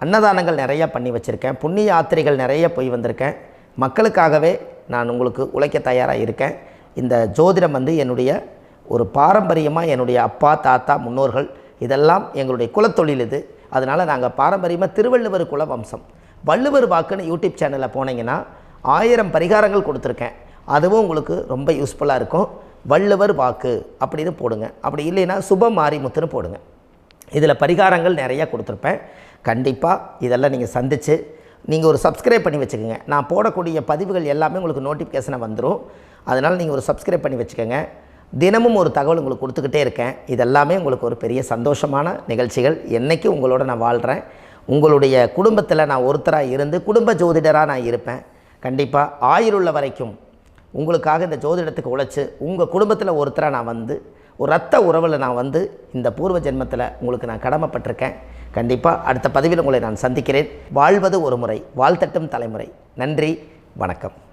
அன்னதானங்கள் நிறையா பண்ணி வச்சுருக்கேன், புண்ணிய யாத்திரைகள் நிறைய போய் வந்திருக்கேன். மக்களுக்காகவே நான் உங்களுக்கு உழைக்க தயாராக இருக்கேன். இந்த ஜோதிடம் வந்து என்னுடைய ஒரு பாரம்பரியமாக, என்னுடைய அப்பா தாத்தா முன்னோர்கள் இதெல்லாம் எங்களுடைய குலத்தொழில் இது. அதனால் நாங்கள் பாரம்பரியமாக திருவள்ளுவர் குல வம்சம். வள்ளுவர் வாக்குன்னு யூடியூப் சேனலில் போனீங்கன்னா 1000 பரிகாரங்கள் கொடுத்துருக்கேன். அதுவும் உங்களுக்கு ரொம்ப யூஸ்ஃபுல்லாக இருக்கும். வள்ளுவர் வாக்கு அப்படின்னு போடுங்க, அப்படி இல்லைன்னா சுப மாரிமுத்துன்னு போடுங்க. இதில் பரிகாரங்கள் நிறையா கொடுத்துருப்பேன். கண்டிப்பாக இதெல்லாம் நீங்கள் சந்தித்து நீங்கள் ஒரு சப்ஸ்கிரைப் பண்ணி வச்சுக்கோங்க. நான் போடக்கூடிய பதிவுகள் எல்லாமே உங்களுக்கு நோட்டிஃபிகேஷனாக வந்துடும். அதனால் நீங்கள் ஒரு சப்ஸ்கிரைப் பண்ணி வச்சுக்கோங்க. தினமும் ஒரு தகவல் உங்களுக்கு கொடுத்துக்கிட்டே இருக்கேன். இதெல்லாமே உங்களுக்கு ஒரு பெரிய சந்தோஷமான நிகழ்ச்சிகள். என்றைக்கும் உங்களோட நான் வாழ்கிறேன். உங்களுடைய குடும்பத்தில் நான் ஒருத்தராக இருந்து குடும்ப ஜோதிடராக நான் இருப்பேன். கண்டிப்பாக ஆயுளுள்ள வரைக்கும் உங்களுக்காக இந்த ஜோதிடத்துக்கு உழைச்சி உங்கள் குடும்பத்தில் ஒருத்தராக நான் வந்து ஒரு ரத்த உறவில் நான் வந்து இந்த பூர்வ ஜென்மத்தில் உங்களுக்கு நான் கடமைப்பட்டிருக்கேன். கண்டிப்பாக அடுத்த பதிவில் உங்களை நான் சந்திக்கிறேன். வாழ்வது ஒரு முறை, வாழ்த்தட்டும் தலைமுறை. நன்றி, வணக்கம்.